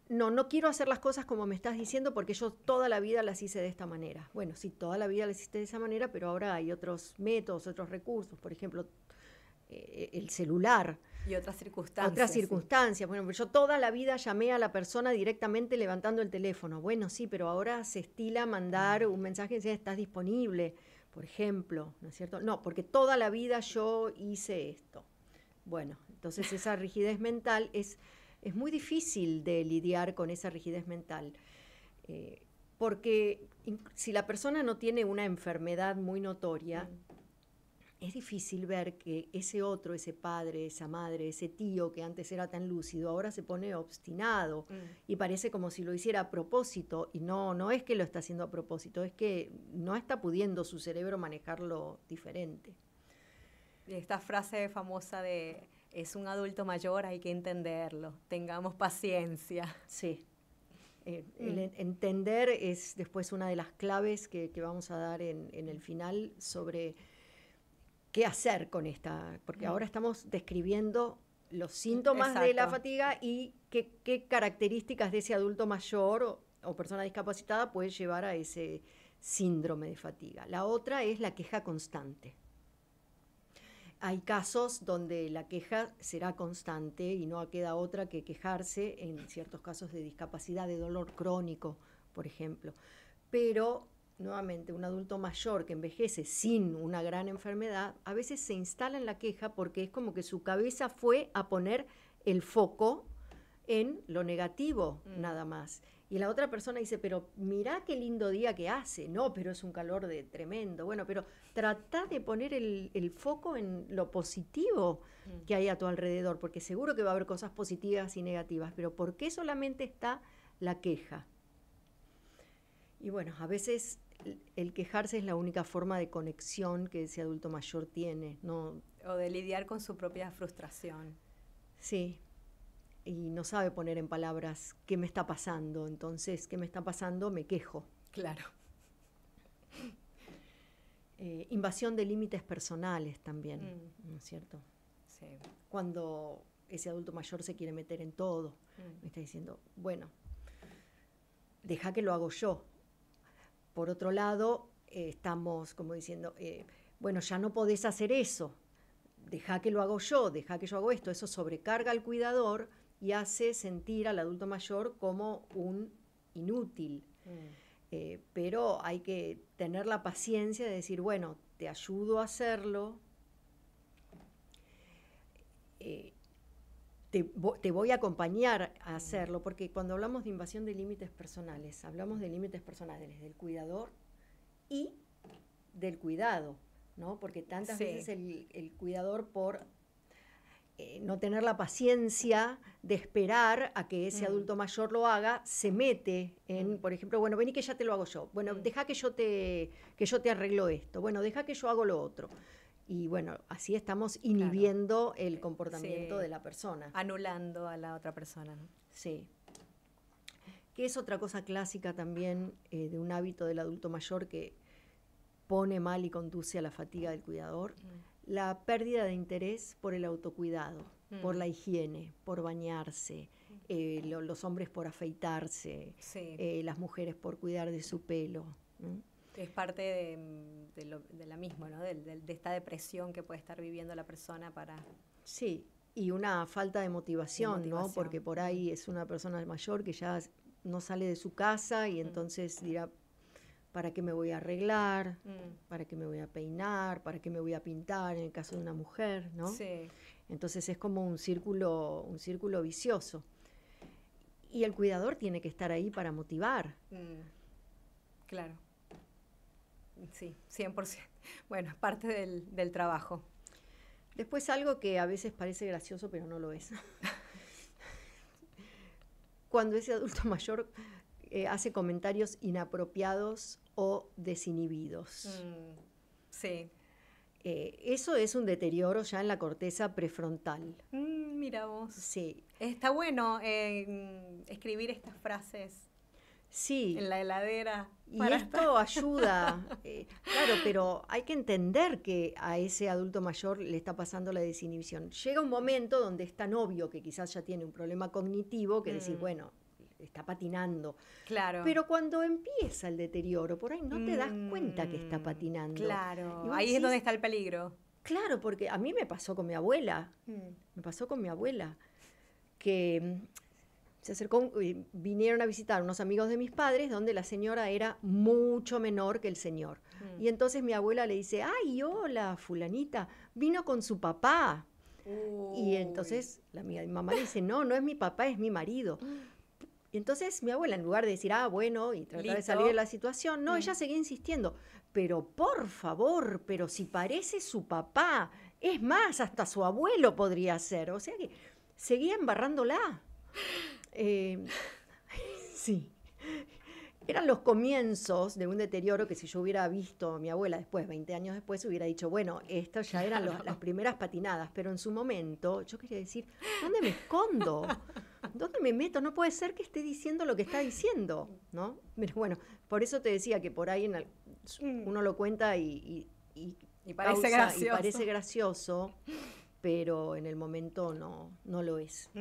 no quiero hacer las cosas como me estás diciendo porque yo toda la vida las hice de esta manera. Bueno, sí, toda la vida las hiciste de esa manera, pero ahora hay otros métodos, otros recursos, por ejemplo, el celular. Y otras circunstancias. Otras circunstancias. Sí. Bueno, yo toda la vida llamé a la persona directamente levantando el teléfono. Bueno, sí, pero ahora se estila mandar un mensaje que dice, estás disponible, por ejemplo, ¿no es cierto? No, porque toda la vida yo hice esto. Bueno, entonces esa rigidez mental es muy difícil de lidiar con esa rigidez mental. Porque si la persona no tiene una enfermedad muy notoria, es difícil ver que ese otro, ese padre, esa madre, ese tío que antes era tan lúcido, ahora se pone obstinado y parece como si lo hiciera a propósito, y no es que lo está haciendo a propósito, es que no está pudiendo su cerebro manejarlo diferente. Y esta frase famosa de es un adulto mayor, hay que entenderlo, tengamos paciencia. Sí. El entender es después una de las claves que vamos a dar en el final sobre qué hacer con esta, porque ahora estamos describiendo los síntomas de la fatiga y qué características de ese adulto mayor o persona discapacitada puede llevar a ese síndrome de fatiga. La otra es la queja constante. Hay casos donde la queja será constante y no queda otra que quejarse en ciertos casos de discapacidad, de dolor crónico, por ejemplo. Pero nuevamente, un adulto mayor que envejece sin una gran enfermedad, a veces se instala en la queja porque es como que su cabeza fue a poner el foco en lo negativo, nada más. Y la otra persona dice, pero mirá qué lindo día que hace. No, pero es un calor tremendo. Bueno, pero trata de poner el foco en lo positivo que hay a tu alrededor, porque seguro que va a haber cosas positivas y negativas, pero ¿por qué solamente está la queja? Y bueno, a veces el quejarse es la única forma de conexión que ese adulto mayor tiene, ¿no? O de lidiar con su propia frustración. Sí, y no sabe poner en palabras qué me está pasando, entonces, ¿qué me está pasando? Me quejo. Claro. Invasión de límites personales también, ¿no es cierto? Sí. Cuando ese adulto mayor se quiere meter en todo, me está diciendo, bueno, deja que lo hago yo. Por otro lado, estamos como diciendo, bueno, ya no podés hacer eso, deja que lo hago yo, deja que yo hago esto. Eso sobrecarga al cuidador y hace sentir al adulto mayor como un inútil. Pero hay que tener la paciencia de decir, bueno, te ayudo a hacerlo, te voy a acompañar a hacerlo, porque cuando hablamos de invasión de límites personales, hablamos de límites personales del cuidador y del cuidado, ¿no? Porque tantas veces el cuidador, por no tener la paciencia de esperar a que ese adulto mayor lo haga, se mete en, por ejemplo, bueno, vení que ya te lo hago yo, bueno, deja que yo te arreglo esto, bueno, deja que yo hago lo otro. Y bueno, así estamos inhibiendo el comportamiento de la persona. Anulando a la otra persona, ¿no? Sí. Que es otra cosa clásica también de un hábito del adulto mayor que pone mal y conduce a la fatiga del cuidador. La pérdida de interés por el autocuidado, por la higiene, por bañarse, los hombres por afeitarse, las mujeres por cuidar de su pelo, ¿no? Es parte de la misma, ¿no? De esta depresión que puede estar viviendo la persona para... Sí, y una falta de motivación, ¿no? Porque por ahí es una persona mayor que ya no sale de su casa y entonces dirá, ¿para qué me voy a arreglar? ¿Para qué me voy a peinar? ¿Para qué me voy a pintar? En el caso de una mujer, ¿no? Sí. Entonces es como un círculo vicioso. Y el cuidador tiene que estar ahí para motivar. Claro. Sí, 100%. Bueno, es parte del trabajo. Después algo que a veces parece gracioso, pero no lo es. Cuando ese adulto mayor hace comentarios inapropiados o desinhibidos. Sí. Eso es un deterioro ya en la corteza prefrontal. Mira vos. Sí. Está bueno escribir estas frases. Sí. En la heladera. Y esto ayuda, claro, pero hay que entender que a ese adulto mayor le está pasando la desinhibición. Llega un momento donde es tan obvio que quizás ya tiene un problema cognitivo que decir, bueno, está patinando. Claro. Pero cuando empieza el deterioro, por ahí no te das cuenta que está patinando. Claro, ahí es donde está el peligro. Claro, porque a mí me pasó con mi abuela. Me pasó con mi abuela, que se acercó, vinieron a visitar unos amigos de mis padres, donde la señora era mucho menor que el señor. Y entonces mi abuela le dice, ay, hola, fulanita, vino con su papá. Y entonces la amiga de mi mamá le dice, no es mi papá, es mi marido. Y entonces mi abuela, en lugar de decir, bueno, y tratar de salir de la situación, no, ella seguía insistiendo, pero por favor, pero si parece su papá, es más, hasta su abuelo podría ser. O sea que seguía embarrándola. Sí. Eran los comienzos de un deterioro que si yo hubiera visto a mi abuela después, 20 años después, hubiera dicho, bueno, estas ya eran las primeras patinadas, pero en su momento yo quería decir, ¿dónde me escondo? ¿Dónde me meto? No puede ser que esté diciendo lo que está diciendo, ¿no? Pero bueno, por eso te decía que por ahí uno lo cuenta y parece gracioso. Y parece gracioso, pero en el momento no lo es.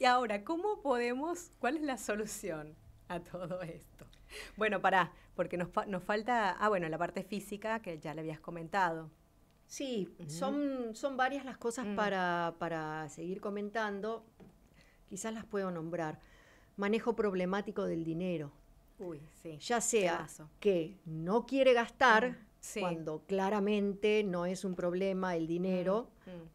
Y ahora, ¿cuál es la solución a todo esto? Bueno, porque nos falta, la parte física que ya le habías comentado. Sí, son varias las cosas para seguir comentando. Quizás las puedo nombrar. Manejo problemático del dinero. Uy, sí. Ya sea que no quiere gastar, sí, cuando claramente no es un problema el dinero,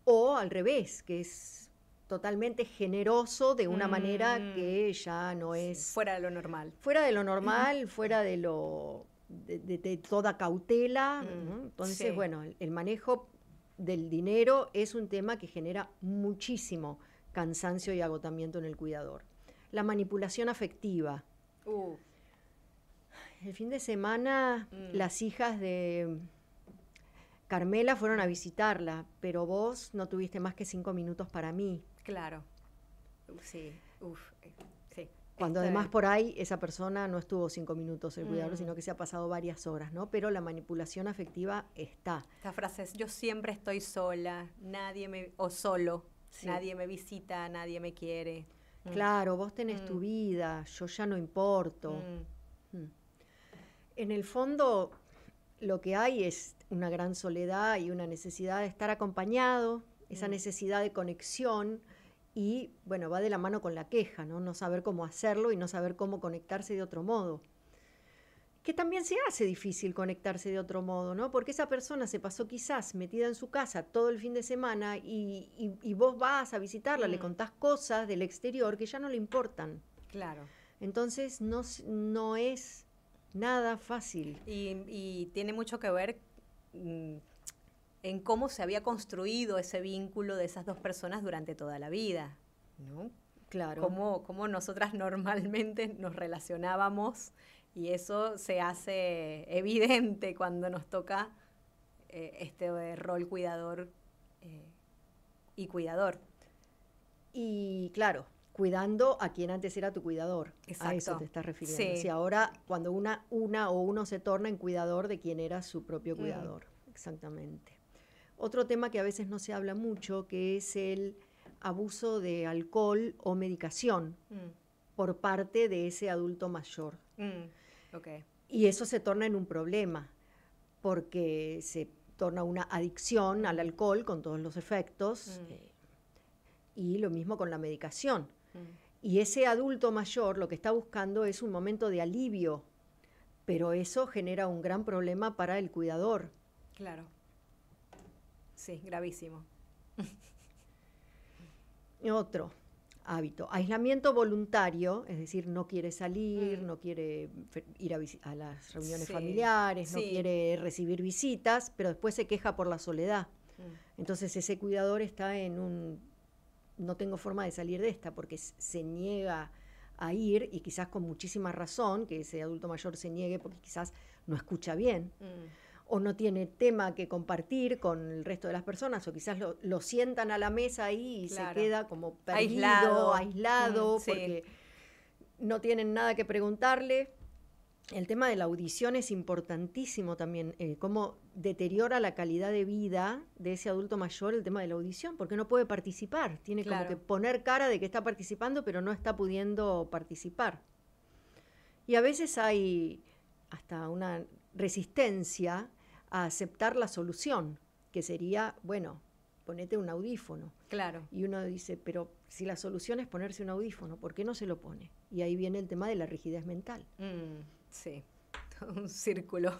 o al revés, que es totalmente generoso de una manera que ya no es... Fuera de lo normal. Fuera de lo normal, fuera de de toda cautela, ¿no? Entonces, bueno, el manejo del dinero es un tema que genera muchísimo cansancio y agotamiento en el cuidador. La manipulación afectiva. El fin de semana las hijas de Carmela fueron a visitarla, pero vos no tuviste más que 5 minutos para mí. Claro. Sí. Sí. Cuando además por ahí esa persona no estuvo 5 minutos el cuidador, sino que se ha pasado varias horas, ¿no? Pero la manipulación afectiva está. Esta frase es, yo siempre estoy sola, solo, sí, nadie me visita, nadie me quiere. Claro, vos tenés tu vida, yo ya no importo. En el fondo, lo que hay es una gran soledad y una necesidad de estar acompañado, esa necesidad de conexión, y bueno, va de la mano con la queja, ¿no? No saber cómo hacerlo y no saber cómo conectarse de otro modo. Que también se hace difícil conectarse de otro modo, ¿no? Porque esa persona se pasó quizás metida en su casa todo el fin de semana y vos vas a visitarla, le contás cosas del exterior que ya no le importan. Claro. Entonces no es nada fácil. Y tiene mucho que ver en cómo se había construido ese vínculo de esas dos personas durante toda la vida, ¿no? Claro. Cómo nosotras normalmente nos relacionábamos, y eso se hace evidente cuando nos toca este rol cuidador y cuidador. Y claro, cuidando a quien antes era tu cuidador. Exacto. A eso te estás refiriendo. Sí. Si ahora cuando una o uno se torna en cuidador de quien era su propio cuidador. Exactamente. Otro tema que a veces no se habla mucho, que es el abuso de alcohol o medicación por parte de ese adulto mayor. Okay. Y eso se torna en un problema, porque se torna una adicción al alcohol con todos los efectos, y lo mismo con la medicación. Y ese adulto mayor lo que está buscando es un momento de alivio, pero eso genera un gran problema para el cuidador. Claro. Sí, gravísimo. Otro, hábito. Aislamiento voluntario, es decir, no quiere salir, no quiere ir a las reuniones familiares, no quiere recibir visitas, pero después se queja por la soledad. Entonces ese cuidador está en un, no tengo forma de salir de esta, porque se niega a ir, y quizás con muchísima razón, que ese adulto mayor se niegue porque quizás no escucha bien, o no tiene tema que compartir con el resto de las personas, o quizás lo sientan a la mesa ahí y se queda como perdido, aislado, porque no tienen nada que preguntarle. El tema de la audición es importantísimo también, cómo deteriora la calidad de vida de ese adulto mayor el tema de la audición, porque no puede participar, tiene como que poner cara de que está participando, pero no está pudiendo participar. Y a veces hay hasta una resistencia a aceptar la solución, que sería, bueno, ponete un audífono. Claro. Y uno dice, pero si la solución es ponerse un audífono, ¿por qué no se lo pone? Y ahí viene el tema de la rigidez mental. Sí, todo un círculo.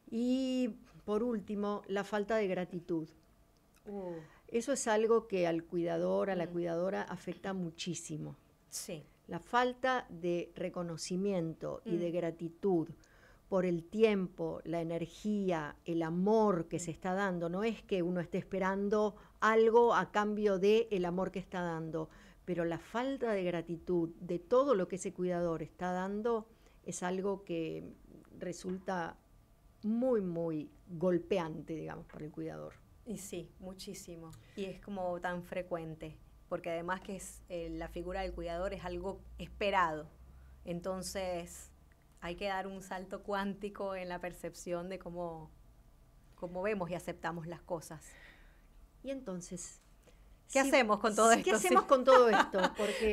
Y por último, la falta de gratitud. Eso es algo que al cuidador, a la cuidadora afecta muchísimo. Sí. La falta de reconocimiento y de gratitud por el tiempo, la energía, el amor que se está dando. No es que uno esté esperando algo a cambio del amor que está dando, pero la falta de gratitud de todo lo que ese cuidador está dando es algo que resulta muy, muy golpeante, digamos, para el cuidador. Y sí, muchísimo. Y es como tan frecuente, porque además que es la figura del cuidador es algo esperado. Entonces hay que dar un salto cuántico en la percepción de cómo vemos y aceptamos las cosas. Y entonces, ¿qué hacemos con todo esto? ¿Qué hacemos con todo esto?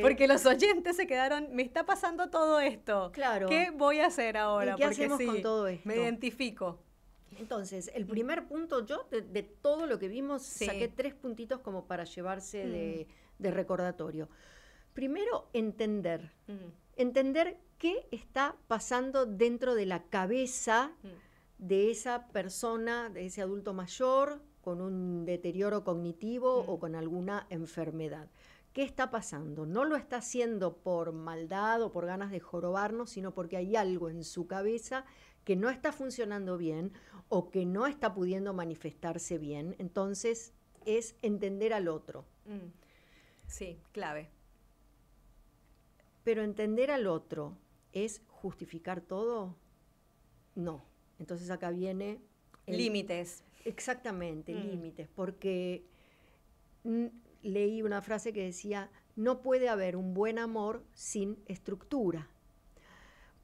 Porque los oyentes se quedaron, me está pasando todo esto. Claro. ¿Qué voy a hacer ahora? ¿Y qué hacemos con todo esto? Me identifico. Entonces, el primer punto, yo de todo lo que vimos, saqué 3 puntitos como para llevarse de recordatorio. Primero, entender. Entender qué está pasando dentro de la cabeza de esa persona, de ese adulto mayor, con un deterioro cognitivo o con alguna enfermedad. ¿Qué está pasando? No lo está haciendo por maldad o por ganas de jorobarnos, sino porque hay algo en su cabeza que no está funcionando bien o que no está pudiendo manifestarse bien. Entonces, es entender al otro. Sí, clave. Pero entender al otro, ¿es justificar todo? No. Entonces acá viene... límites. Exactamente, límites, porque leí una frase que decía, no puede haber un buen amor sin estructura,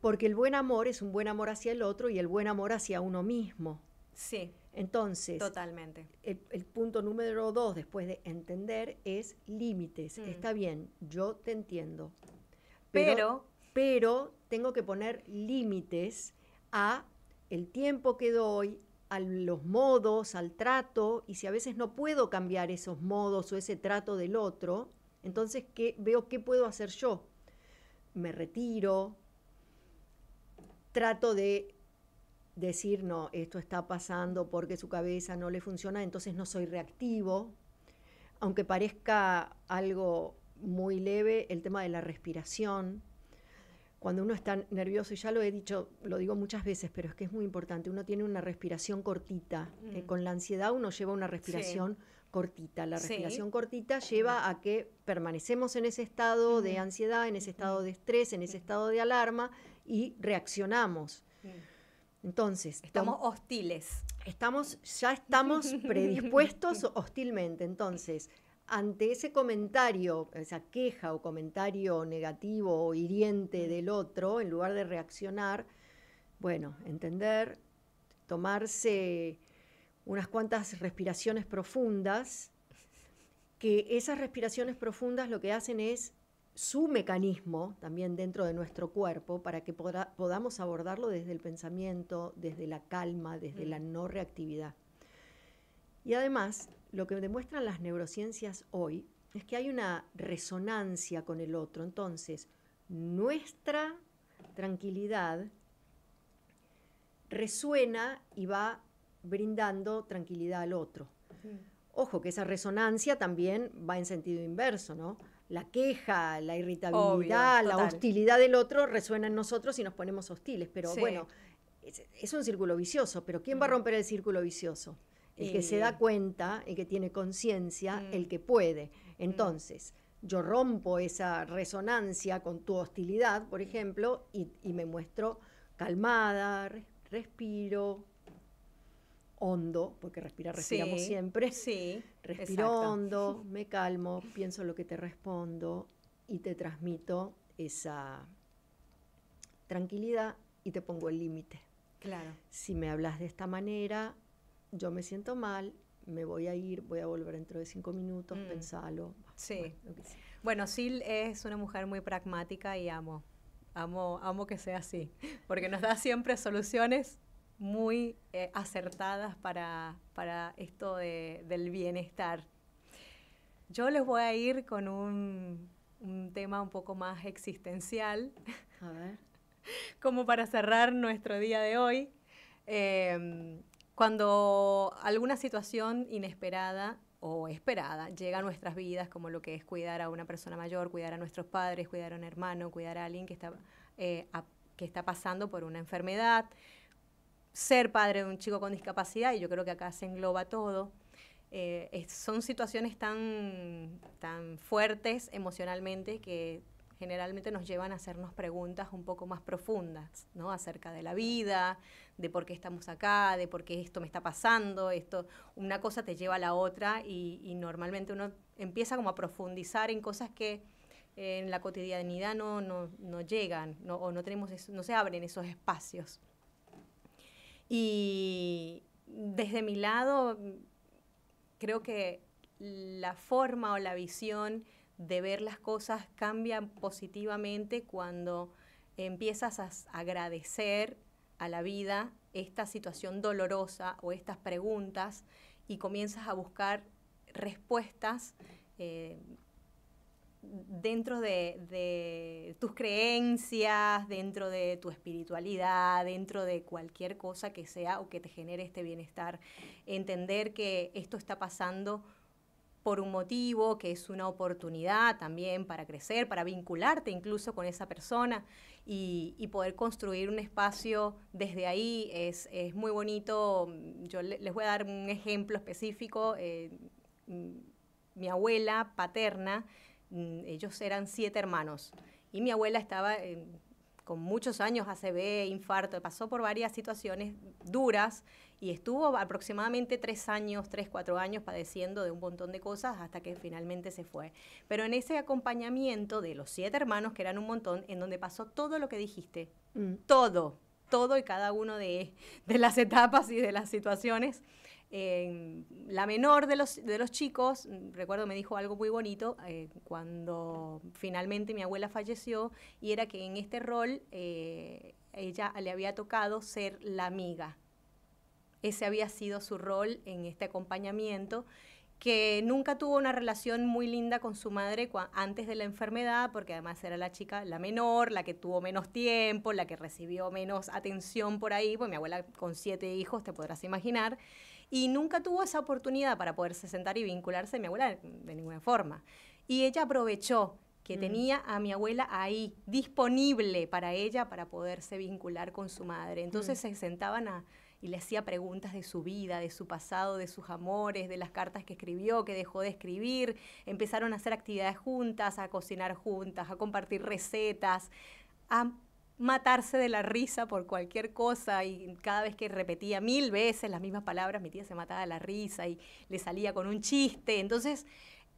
porque el buen amor es un buen amor hacia el otro y el buen amor hacia uno mismo. Sí. Entonces, totalmente. El punto número 2, después de entender, es límites. Está bien, yo te entiendo, pero tengo que poner límites a el tiempo que doy, a los modos, al trato, y si a veces no puedo cambiar esos modos o ese trato del otro, entonces veo qué puedo hacer yo. Me retiro, trato de decir, no, esto está pasando porque su cabeza no le funciona, entonces no soy reactivo. Aunque parezca algo muy leve, el tema de la respiración. Cuando uno está nervioso, y ya lo he dicho, lo digo muchas veces, pero es que es muy importante, uno tiene una respiración cortita. Con la ansiedad uno lleva una respiración cortita. La respiración cortita lleva a que permanecemos en ese estado de ansiedad, en ese estado de estrés, en ese estado de alarma y reaccionamos. Entonces, estamos hostiles. Ya estamos predispuestos hostilmente. Entonces, ante ese comentario, esa queja o comentario negativo o hiriente del otro, en lugar de reaccionar, bueno, entender, tomarse unas cuantas respiraciones profundas, que esas respiraciones profundas lo que hacen es su mecanismo también dentro de nuestro cuerpo para que podamos abordarlo desde el pensamiento, desde la calma, desde la no reactividad. Y además, lo que demuestran las neurociencias hoy es que hay una resonancia con el otro. Entonces, nuestra tranquilidad resuena y va brindando tranquilidad al otro. Ojo, que esa resonancia también va en sentido inverso, ¿no? la queja, la irritabilidad, Obvio, la hostilidad del otro resuena en nosotros y nos ponemos hostiles. Pero bueno, es un círculo vicioso, pero ¿quién va a romper el círculo vicioso? El que se da cuenta, el que tiene conciencia, el que puede. Entonces, yo rompo esa resonancia con tu hostilidad, por ejemplo, y me muestro calmada, respiro hondo, porque respiramos siempre. Sí, respiro exacto. hondo, me calmo, pienso lo que te respondo y te transmito esa tranquilidad y te pongo el límite. Claro. Si me hablas de esta manera, yo me siento mal, me voy a ir, voy a volver dentro de 5 minutos, pensalo. Sí. Bueno, Sil es una mujer muy pragmática y amo que sea así, porque nos da siempre soluciones muy acertadas para esto del bienestar. Yo les voy a ir con un tema un poco más existencial, a ver. como para cerrar nuestro día de hoy. Cuando alguna situación inesperada o esperada llega a nuestras vidas, como lo que es cuidar a una persona mayor, cuidar a nuestros padres, cuidar a un hermano, cuidar a alguien que está pasando por una enfermedad, ser padre de un chico con discapacidad, y yo creo que acá se engloba todo. Son situaciones tan fuertes emocionalmente que generalmente nos llevan a hacernos preguntas un poco más profundas, ¿no? Acerca de la vida, de por qué estamos acá, de por qué esto me está pasando, una cosa te lleva a la otra y normalmente uno empieza como a profundizar en cosas que en la cotidianidad no llegan, o no se abren esos espacios. Y desde mi lado, creo que la forma o la visión de ver las cosas cambia positivamente cuando empiezas a agradecer a la vida esta situación dolorosa o estas preguntas y comienzas a buscar respuestas dentro de tus creencias, dentro de tu espiritualidad, dentro de cualquier cosa que sea o que te genere este bienestar. Entender que esto está pasando por un motivo, que es una oportunidad también para crecer, para vincularte incluso con esa persona y poder construir un espacio desde ahí es muy bonito. Yo les voy a dar un ejemplo específico. Mi abuela paterna, ellos eran 7 hermanos y mi abuela estaba con muchos años, ACV, infarto, pasó por varias situaciones duras y estuvo aproximadamente 4 años padeciendo de un montón de cosas hasta que finalmente se fue. Pero en ese acompañamiento de los 7 hermanos, que eran un montón, en donde pasó todo lo que dijiste, todo y cada uno de las etapas y de las situaciones. La menor de los chicos, recuerdo, me dijo algo muy bonito cuando finalmente mi abuela falleció, y era que en este rol ella le había tocado ser la amiga. Ese había sido su rol en este acompañamiento, que nunca tuvo una relación muy linda con su madre antes de la enfermedad, porque además era la chica, la menor, la que tuvo menos tiempo, la que recibió menos atención por ahí, pues mi abuela con 7 hijos, te podrás imaginar, y nunca tuvo esa oportunidad para poderse sentar y vincularse a mi abuela de ninguna forma. Y ella aprovechó que tenía a mi abuela ahí, disponible para ella, para poderse vincular con su madre. Entonces se sentaban y le hacía preguntas de su vida, de su pasado, de sus amores, de las cartas que escribió, que dejó de escribir. Empezaron a hacer actividades juntas, a cocinar juntas, a compartir recetas, a matarse de la risa por cualquier cosa, y cada vez que repetía 1000 veces las mismas palabras, mi tía se mataba de la risa y le salía con un chiste. Entonces,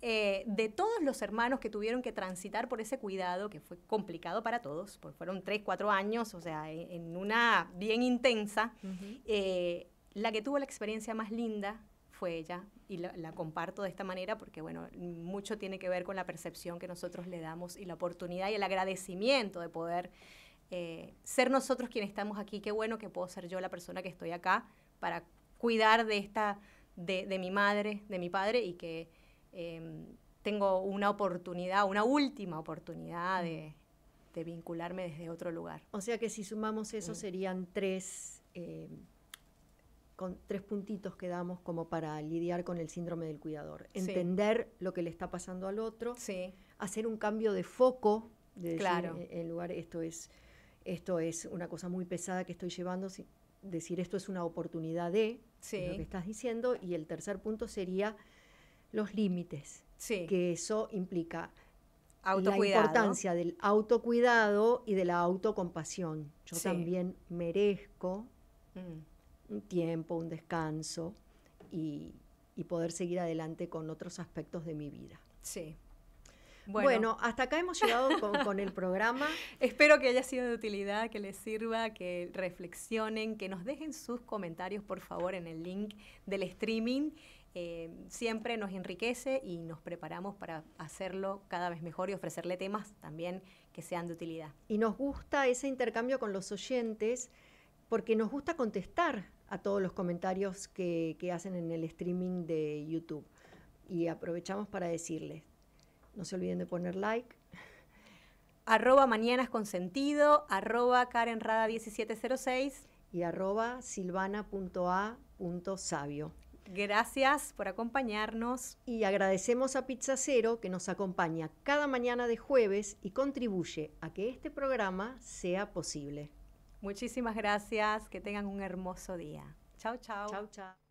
de todos los hermanos que tuvieron que transitar por ese cuidado, que fue complicado para todos, porque fueron 3-4 años, o sea, en una bien intensa, la que tuvo la experiencia más linda fue ella, y la comparto de esta manera porque, bueno, mucho tiene que ver con la percepción que nosotros le damos y la oportunidad y el agradecimiento de poder ser nosotros quienes estamos aquí. Qué bueno que puedo ser yo la persona que estoy acá para cuidar de mi madre, de mi padre, y que tengo una última oportunidad de vincularme desde otro lugar. O sea que si sumamos eso serían 3 puntitos que damos como para lidiar con el síndrome del cuidador. Entender lo que le está pasando al otro, hacer un cambio de foco, de decir, Claro. en lugar, esto es una cosa muy pesada que estoy llevando, decir esto es una oportunidad de, Sí. es lo que estás diciendo. Y el tercer punto sería los límites, Sí. que eso implica Autocuidado. la importancia del autocuidado y de la autocompasión. Yo Sí. también merezco Mm. un tiempo, un descanso y poder seguir adelante con otros aspectos de mi vida. Sí. Bueno, hasta acá hemos llegado con el programa. Espero que haya sido de utilidad, que les sirva, que reflexionen, que nos dejen sus comentarios, por favor, en el link del streaming. Siempre nos enriquece y nos preparamos para hacerlo cada vez mejor y ofrecerle temas también que sean de utilidad. Y nos gusta ese intercambio con los oyentes porque nos gusta contestar a todos los comentarios que hacen en el streaming de YouTube. Y aprovechamos para decirles, no se olviden de poner like. @Mañanas con Sentido, @KarenRada1706. Y @silvana.a.savio. Gracias por acompañarnos. Y agradecemos a Pizza Cero, que nos acompaña cada mañana de jueves y contribuye a que este programa sea posible. Muchísimas gracias. Que tengan un hermoso día. Chao, chao. Chau, chau.